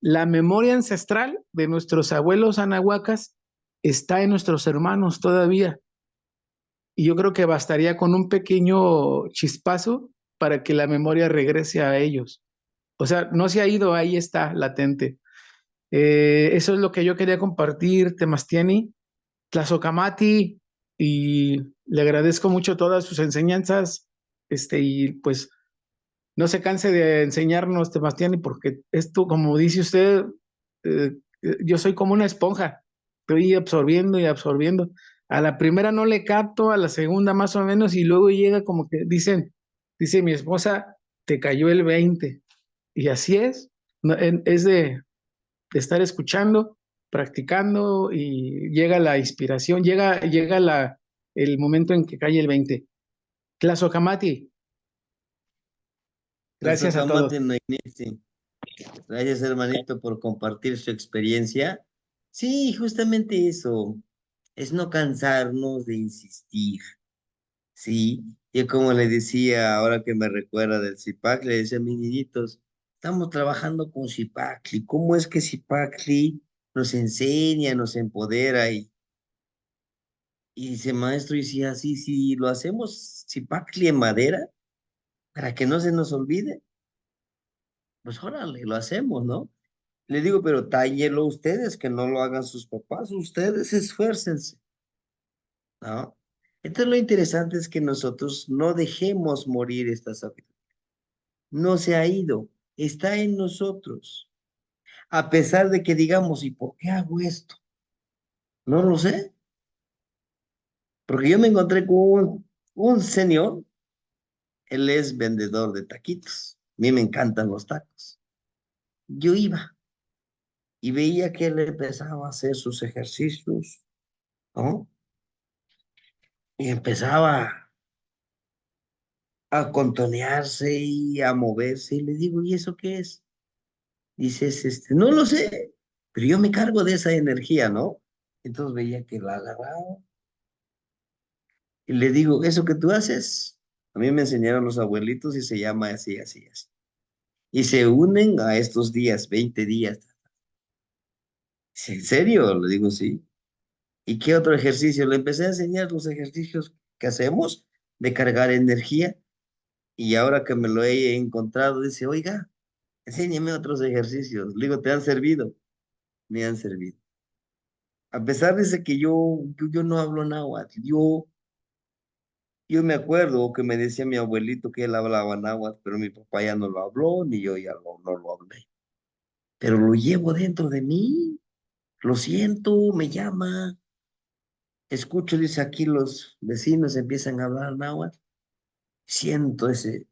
la memoria ancestral de nuestros abuelos anahuacas está en nuestros hermanos todavía. Y yo creo que bastaría con un pequeño chispazo para que la memoria regrese a ellos. O sea, no se ha ido, ahí está, latente. Eso es lo que yo quería compartir, Temastiani, Tlazocamati, y le agradezco mucho todas sus enseñanzas, y pues no se canse de enseñarnos, Temastiani, porque esto, como dice usted, eh, yo soy como una esponja, estoy absorbiendo y absorbiendo. A la primera no le capto, a la segunda más o menos, y luego llega como que dice mi esposa, te cayó el 20. Y así es, es de estar escuchando, practicando, y llega la inspiración, llega el momento en que cae el 20. Tlazocamati, gracias a todos. Tlazocamati Magnesi. Gracias, hermanito, por compartir su experiencia. Sí, justamente eso, es no cansarnos de insistir, ¿sí? Yo como le decía, ahora que me recuerda del CIPAC, le decía a mis niñitos, estamos trabajando con Cipacli. ¿Cómo es que Cipacli nos enseña, nos empodera? Y dice, maestro, y si así, si lo hacemos Cipacli en madera, para que no se nos olvide, pues órale, lo hacemos, ¿no? Le digo, pero tállenlo ustedes, que no lo hagan sus papás, ustedes esfuércense, ¿no? Entonces lo interesante es que nosotros no dejemos morir esta sabiduría. No se ha ido, está en nosotros. A pesar de que digamos, ¿y por qué hago esto? No lo sé, porque yo me encontré con un señor, él es vendedor de taquitos. A mí me encantan los tacos. Yo iba y veía que él empezaba a hacer sus ejercicios, ¿no? Y empezaba a contonearse y a moverse. Y le digo, ¿y eso qué es? Dices, no lo sé, pero yo me cargo de esa energía, ¿no? Entonces veía que la agarraba Y le digo, eso que tú haces, a mí me enseñaron los abuelitos y se llama así, así, así. Y se unen a estos días, 20 días. Dice, ¿en serio? Le digo, sí. ¿Y qué otro ejercicio? Le empecé a enseñar los ejercicios que hacemos de cargar energía. Y ahora que me lo he encontrado, dice, oiga, enséñeme otros ejercicios. Le digo, ¿te han servido? Me han servido. A pesar de que yo no hablo náhuatl, yo me acuerdo que me decía mi abuelito que él hablaba náhuatl, pero mi papá ya no lo habló, ni yo ya no lo hablé. Pero lo llevo dentro de mí, lo siento, me llama. Escucho, dice aquí los vecinos empiezan a hablar náhuatl. Siento ese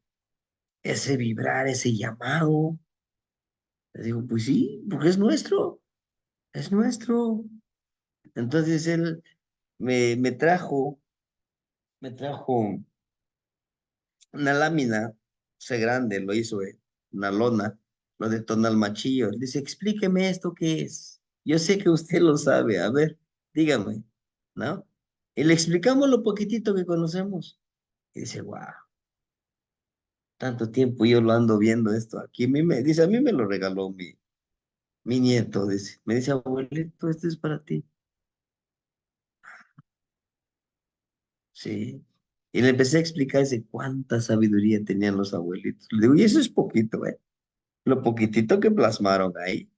vibrar, ese llamado. Le digo, pues sí, porque es nuestro, es nuestro. Entonces él me trajo una lámina, sé grande, lo hizo una lona, lo detonó al machillo. Dice, explíqueme esto qué es. Yo sé que usted lo sabe, a ver, dígame, ¿no? Y le explicamos lo poquitito que conocemos. Y dice, wow, tanto tiempo yo lo ando viendo esto aquí. Dice, a mí me lo regaló mi nieto, dice. Me dice, abuelito, esto es para ti. Sí. Y le empecé a explicar ese cuánta sabiduría tenían los abuelitos. Le digo, y eso es poquito, ¿eh? Lo poquitito que plasmaron ahí.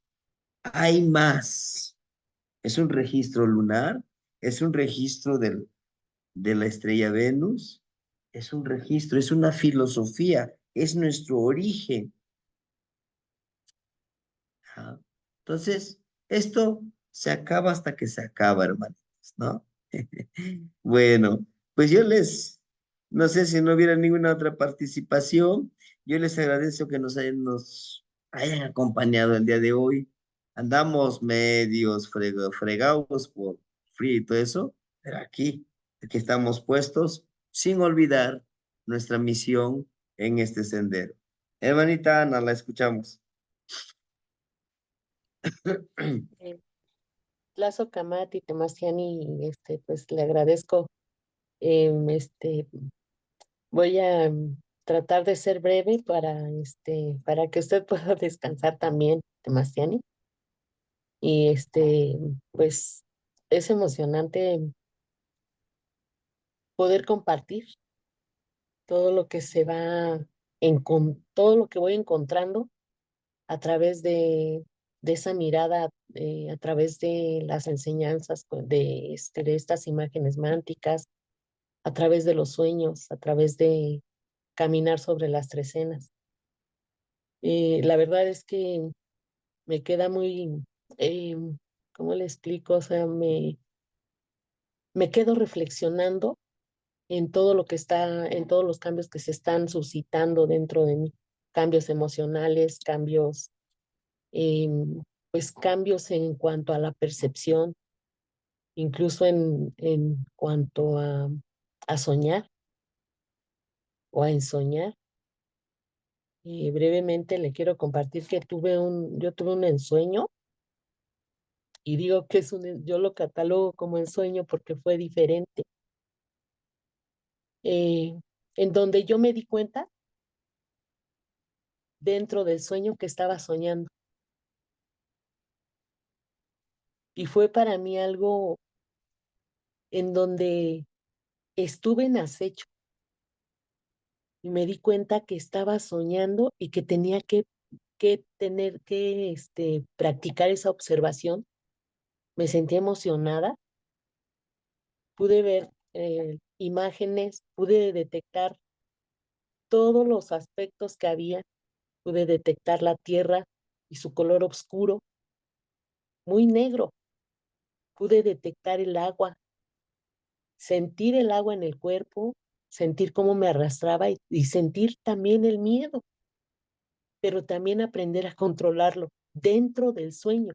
Hay más. Es un registro lunar, es un registro de la estrella Venus, es un registro, es una filosofía, es nuestro origen. Ajá. Entonces, esto se acaba hasta que se acaba, hermanitos, ¿no? Bueno, pues no sé si no hubiera ninguna otra participación, yo les agradezco que nos hayan acompañado el día de hoy. Andamos medios fregados por frío y todo eso, pero aquí estamos puestos, sin olvidar nuestra misión en este sendero. Hermanita Ana, la escuchamos. Eh, Lazo Camati, Temasiani, pues le agradezco. Voy a tratar de ser breve para que usted pueda descansar también, Temasiani. Y pues es emocionante poder compartir todo lo que se va todo lo que voy encontrando a través de esa mirada, a través de las enseñanzas de estas imágenes mánticas, a través de los sueños, a través de caminar sobre las trecenas. La verdad es que me queda muy, eh, ¿cómo le explico? O sea, me quedo reflexionando en todo lo que en todos los cambios que se están suscitando dentro de mí, cambios emocionales, cambios, pues cambios en cuanto a la percepción, incluso en cuanto a soñar o a ensoñar. Y brevemente le quiero compartir que yo tuve un ensueño y digo que yo lo catalogo como ensueño porque fue diferente, eh, en donde yo me di cuenta dentro del sueño que estaba soñando. Y fue para mí algo en donde estuve en acecho y me di cuenta que estaba soñando y que tenía que tener que practicar esa observación. Me sentí emocionada, pude ver imágenes, pude detectar todos los aspectos que había, pude detectar la tierra y su color oscuro, muy negro, pude detectar el agua, sentir el agua en el cuerpo, sentir cómo me arrastraba y sentir también el miedo, pero también aprender a controlarlo dentro del sueño.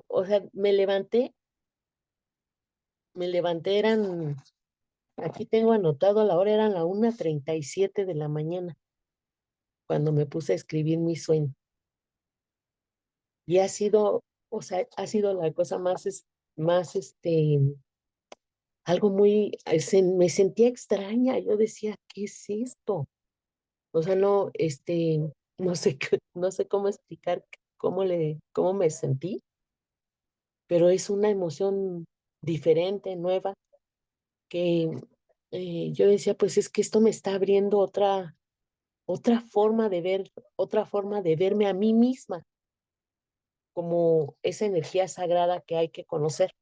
O sea, aquí tengo anotado la hora, eran la 1:37 de la mañana, cuando me puse a escribir mi sueño. Y ha sido la cosa más, algo muy, me sentía extraña, yo decía, ¿qué es esto? O sea, no, no sé, no sé cómo explicar cómo me sentí, pero es una emoción diferente, nueva, que yo decía, pues es que esto me está abriendo otra forma de ver, otra forma de verme a mí misma, como esa energía sagrada que hay que conocer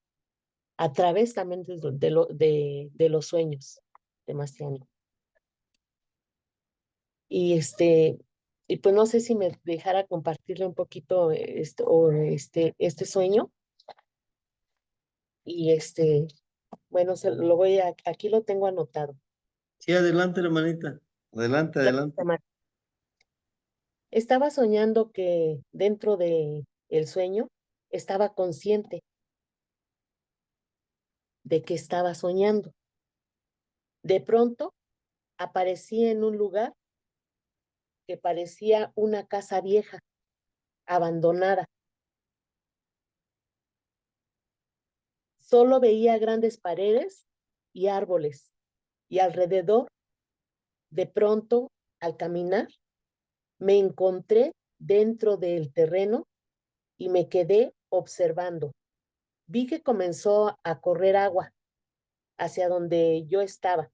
a través también de los sueños de Mastiani. Y y pues no sé si me dejara compartirle un poquito este sueño. Y bueno, aquí lo tengo anotado. Sí, adelante, hermanita. Adelante, adelante. Estaba soñando que dentro de el sueño estaba consciente de que estaba soñando. De pronto aparecí en un lugar que parecía una casa vieja, abandonada. Solo veía grandes paredes y árboles, y alrededor, de pronto, al caminar, me encontré dentro del terreno y me quedé observando. Vi que comenzó a correr agua hacia donde yo estaba.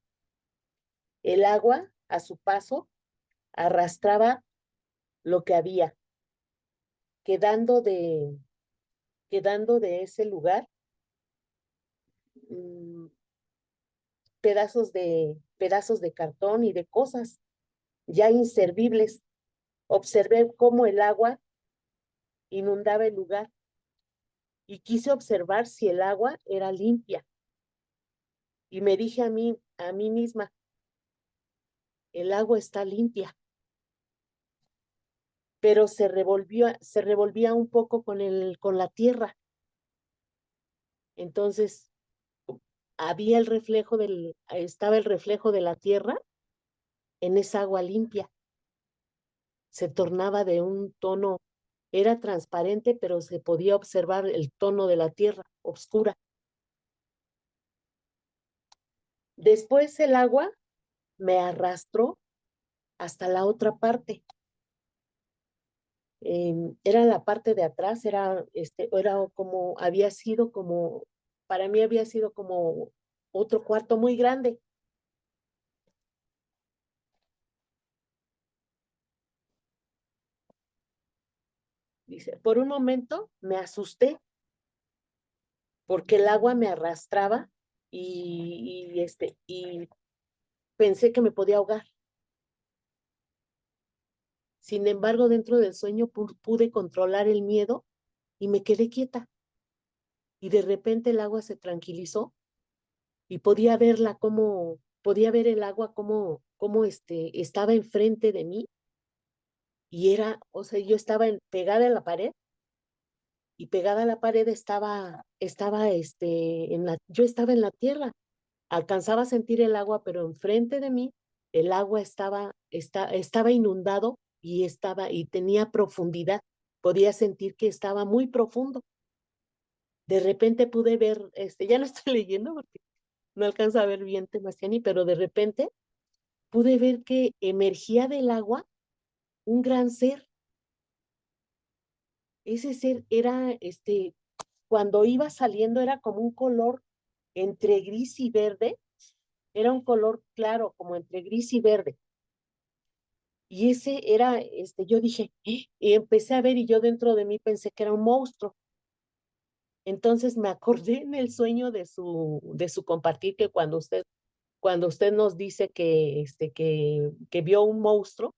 El agua, a su paso, arrastraba lo que había, quedando de, quedando de ese lugar mmm, pedazos de cartón y de cosas ya inservibles. Observé cómo el agua inundaba el lugar y quise observar si el agua era limpia. Y me dije a mí misma, el agua está limpia, pero se revolvía un poco con la tierra. Entonces, estaba el reflejo de la tierra en esa agua limpia. Se tornaba de un tono, era transparente, pero se podía observar el tono de la tierra, oscura. Después el agua me arrastró hasta la otra parte. Era la parte de atrás, era como, para mí había sido como otro cuarto muy grande. Dice, por un momento me asusté porque el agua me arrastraba y pensé que me podía ahogar. Sin embargo, dentro del sueño pude controlar el miedo y me quedé quieta. Y de repente el agua se tranquilizó y podía ver el agua como estaba enfrente de mí y o sea, yo estaba pegada a la pared y pegada a la pared yo estaba en la tierra. Alcanzaba a sentir el agua, pero enfrente de mí el agua estaba inundado y tenía profundidad. Podía sentir que estaba muy profundo. De repente pude ver, ya no estoy leyendo porque no alcanzo a ver bien Temastiani, pero de repente pude ver que emergía del agua un gran ser. Ese ser era, cuando iba saliendo era como un color entre gris y verde, era un color claro, como entre gris y verde. Y ese era, yo dije, y empecé a ver y yo dentro de mí pensé que era un monstruo. Entonces me acordé en el sueño de su compartir que cuando usted nos dice que vio un monstruo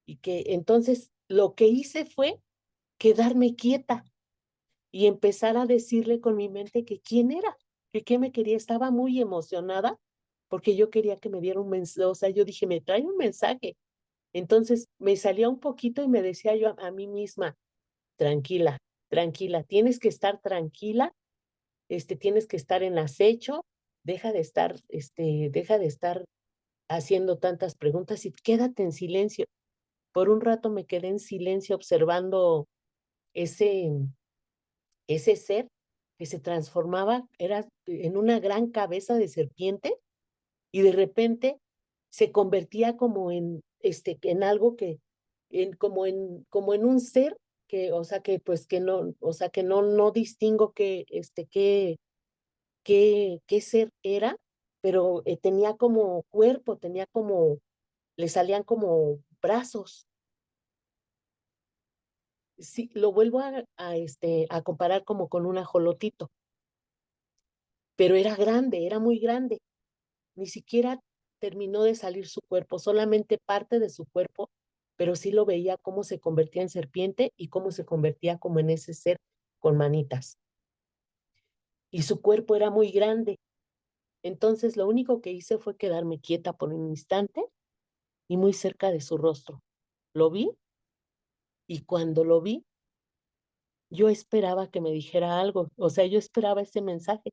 y que entonces lo que hice fue quedarme quieta y empezar a decirle con mi mente que quién era, que qué me quería. Estaba muy emocionada porque yo quería que me diera un mensaje, o sea, yo dije, me trae un mensaje. Entonces me salía un poquito y me decía yo a mí misma, tranquila, tranquila, tienes que estar tranquila, tienes que estar en acecho, deja de estar haciendo tantas preguntas y quédate en silencio. Por un rato me quedé en silencio observando ese, ese ser que se transformaba, era en una gran cabeza de serpiente, y de repente se convertía como en algo que, como en un ser que, o sea, que pues que no, o sea, que no distingo qué ser era, pero tenía como cuerpo, tenía como, le salían como brazos. Sí, lo vuelvo a comparar como con un ajolotito, pero era grande, era muy grande. Ni siquiera terminó de salir su cuerpo, solamente parte de su cuerpo, pero sí lo veía cómo se convertía en serpiente y cómo se convertía como en ese ser con manitas. Y su cuerpo era muy grande. Entonces lo único que hice fue quedarme quieta por un instante y muy cerca de su rostro. Lo vi y cuando lo vi, yo esperaba que me dijera algo, o sea, yo esperaba ese mensaje,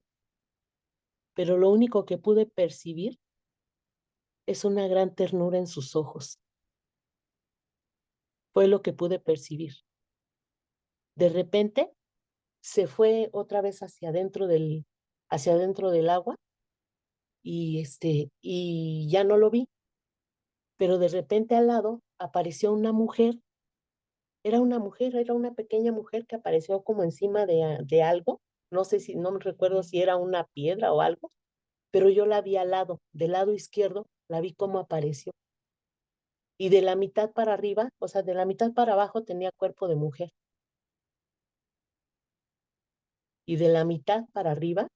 pero lo único que pude percibir es una gran ternura en sus ojos. Fue lo que pude percibir. De repente se fue otra vez hacia adentro del agua y ya no lo vi, pero de repente al lado apareció una mujer. Era una mujer, era una pequeña mujer que apareció como encima de algo. No sé si, no me recuerdo si era una piedra o algo, pero yo la vi al lado, del lado izquierdo, la vi cómo apareció. Y de la mitad para arriba, o sea, de la mitad para abajo tenía cuerpo de mujer. Y de la mitad para arriba,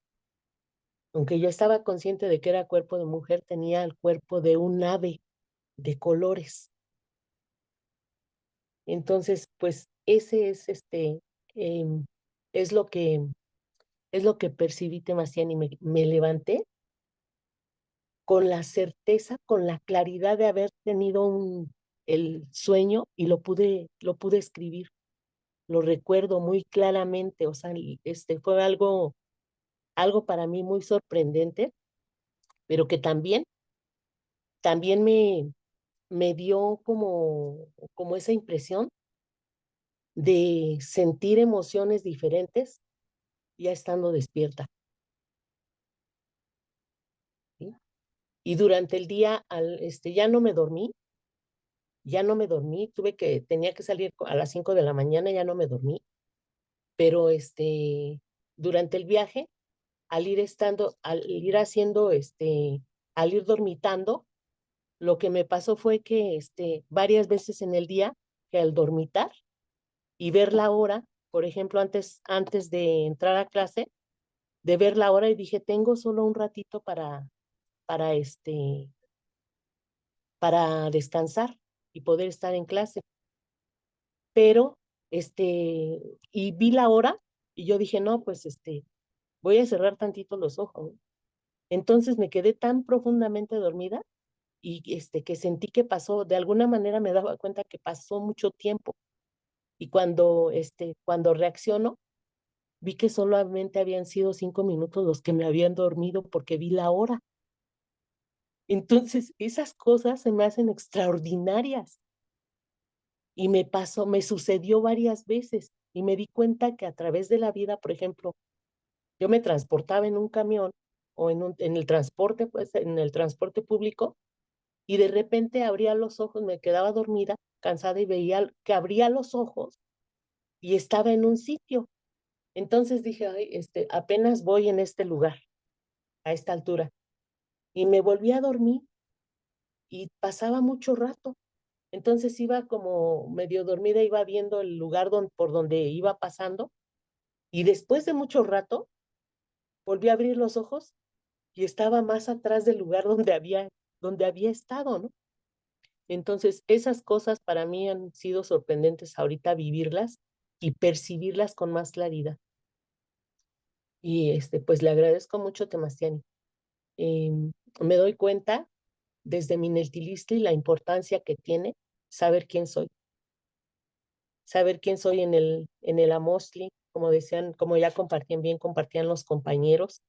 aunque yo estaba consciente de que era cuerpo de mujer, tenía el cuerpo de un ave de colores. Entonces, pues ese em, es lo que, es lo que percibí, Temacián, y me levanté con la certeza, con la claridad de haber tenido el sueño y lo pude escribir. Lo recuerdo muy claramente, o sea, fue algo para mí muy sorprendente, pero que también me dio como esa impresión de sentir emociones diferentes ya estando despierta. ¿Sí? Y durante el día, ya no me dormí, tenía que salir a las 5 de la mañana, ya no me dormí, pero durante el viaje, al ir dormitando, lo que me pasó fue que varias veces en el día, que al dormitar y ver la hora, por ejemplo, antes de entrar a clase, de ver la hora y dije, tengo solo un ratito para, para descansar y poder estar en clase. Pero, y vi la hora y yo dije, no, pues, voy a cerrar tantito los ojos. Entonces me quedé tan profundamente dormida y que sentí que pasó, de alguna manera me daba cuenta que pasó mucho tiempo. Y cuando reacciono, vi que solamente habían sido 5 minutos los que me habían dormido porque vi la hora. Entonces, esas cosas se me hacen extraordinarias. Y me sucedió varias veces y me di cuenta que a través de la vida, por ejemplo, yo me transportaba en un camión o en el transporte, pues en el transporte público, y de repente abría los ojos, me quedaba dormida, cansada y veía que abría los ojos y estaba en un sitio. Entonces dije, ay, apenas voy en este lugar, a esta altura. Y me volví a dormir y pasaba mucho rato. Entonces iba como medio dormida, iba viendo el lugar por donde iba pasando y después de mucho rato volví a abrir los ojos y estaba más atrás del lugar donde había estado, ¿no? Entonces esas cosas para mí han sido sorprendentes ahorita vivirlas y percibirlas con más claridad. Y pues le agradezco mucho, Temastiani. Me doy cuenta desde mi Neltilistli la importancia que tiene saber quién soy. Saber quién soy en el Amostli, como decían, como ya compartían los compañeros,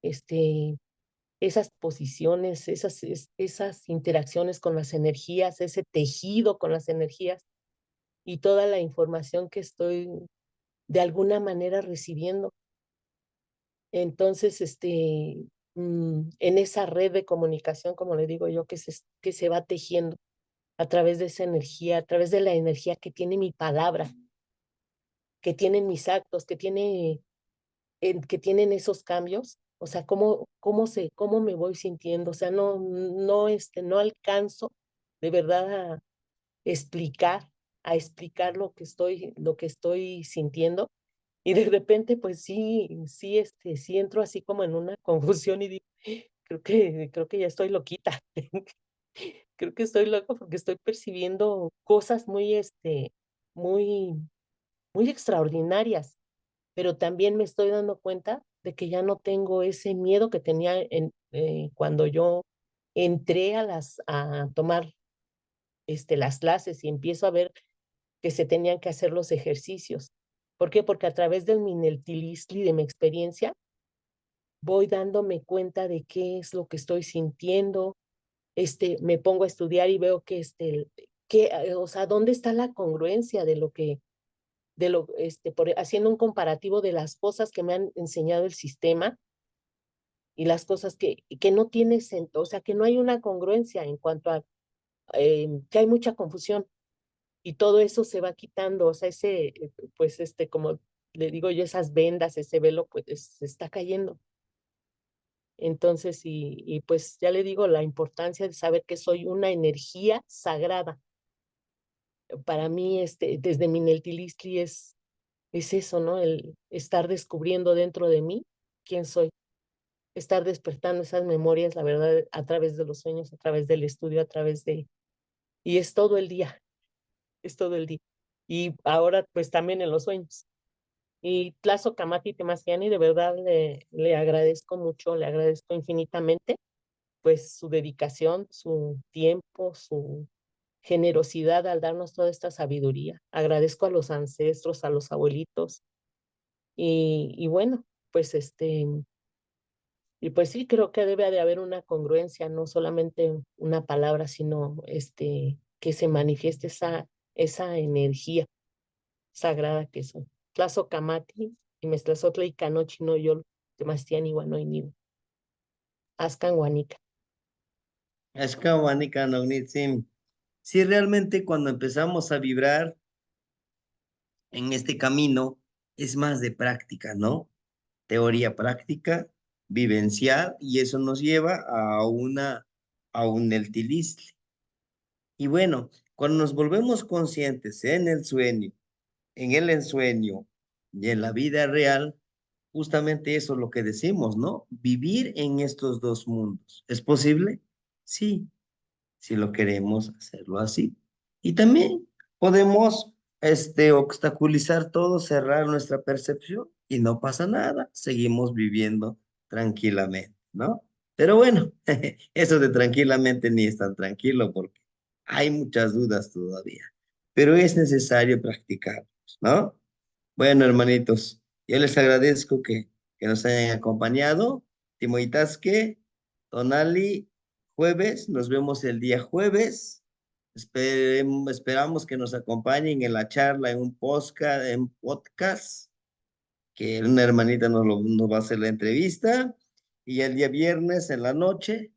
esas posiciones, esas interacciones con las energías, ese tejido con las energías y toda la información que estoy de alguna manera recibiendo. Entonces, en esa red de comunicación, como le digo yo, que se va tejiendo a través de esa energía, a través de la energía que tiene mi palabra, que tienen mis actos, que tienen esos cambios, o sea, cómo me voy sintiendo, o sea, no alcanzo de verdad explicar, a explicar lo que estoy sintiendo. Y de repente, pues sí entro así como en una confusión y digo, creo que ya estoy loquita. Creo que estoy loca porque estoy percibiendo cosas muy, muy extraordinarias, pero también me estoy dando cuenta de que ya no tengo ese miedo que tenía cuando yo entré a tomar las clases y empiezo a ver que se tenían que hacer los ejercicios. ¿Por qué? Porque a través del Mineltilistli, de mi experiencia, voy dándome cuenta de qué es lo que estoy sintiendo. Me pongo a estudiar y veo o sea, ¿dónde está la congruencia de lo que, haciendo un comparativo de las cosas que me han enseñado el sistema y las cosas que no tiene sentido, o sea, que no hay una congruencia en cuanto a que hay mucha confusión y todo eso se va quitando, o sea, pues como le digo yo, esas vendas, ese velo, pues se está cayendo. Entonces, y pues ya le digo la importancia de saber que soy una energía sagrada. Para mí, desde mi Neltilistli es eso, ¿no? El estar descubriendo dentro de mí quién soy, estar despertando esas memorias, la verdad, a través de los sueños, a través del estudio, y es todo el día, es todo el día. Y ahora, pues también en los sueños. Y Tlazo Kamati Temasiani, de verdad le agradezco mucho, le agradezco infinitamente, pues su dedicación, su tiempo, su generosidad al darnos toda esta sabiduría. Agradezco a los ancestros, a los abuelitos. Y bueno, pues y pues sí, creo que debe de haber una congruencia, no solamente una palabra, sino que se manifieste esa energía sagrada que son. Tlazo Kamati, y Meztlazotla y Canochi no yo, Temastiani Guanoinido. Ascan Guanica. Ashkawanika Nognitzim. Sí, realmente cuando empezamos a vibrar en este camino es más de práctica, ¿no? Teoría práctica, vivenciar, y eso nos lleva a un Neltilistle. Y bueno, cuando nos volvemos conscientes en el sueño, en el ensueño y en la vida real, justamente eso es lo que decimos, ¿no? Vivir en estos dos mundos. ¿Es posible? Sí, si lo queremos hacerlo así. Y también podemos obstaculizar todo, cerrar nuestra percepción y no pasa nada, seguimos viviendo tranquilamente, ¿no? Pero bueno, eso de tranquilamente ni es tan tranquilo porque hay muchas dudas todavía, pero es necesario practicarlos, ¿no? Bueno, hermanitos, yo les agradezco que nos hayan acompañado. Timoitasque, Tonali, jueves, nos vemos el día jueves. Esperamos que nos acompañen en la charla, en podcast, que una hermanita nos va a hacer la entrevista. Y el día viernes en la noche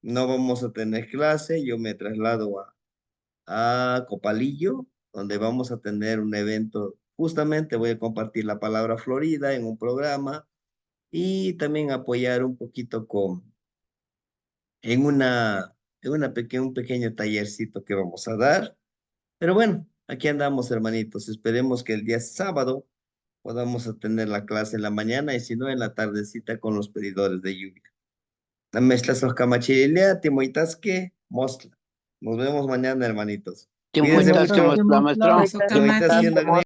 no vamos a tener clase, yo me traslado a Copalillo, donde vamos a tener un evento. Justamente voy a compartir la palabra Florida en un programa y también apoyar un poquito en un pequeño tallercito que vamos a dar. Pero bueno, aquí andamos, hermanitos. Esperemos que el día sábado podamos tener la clase en la mañana y si no en la tardecita con los pedidores de lluvia. La mezcla Camachilea, Timoitasque, Mostla. Nos vemos mañana, hermanitos. Cuídense Timoitasque, mucho. maestro. Tlazo Kamati. Timoitasque,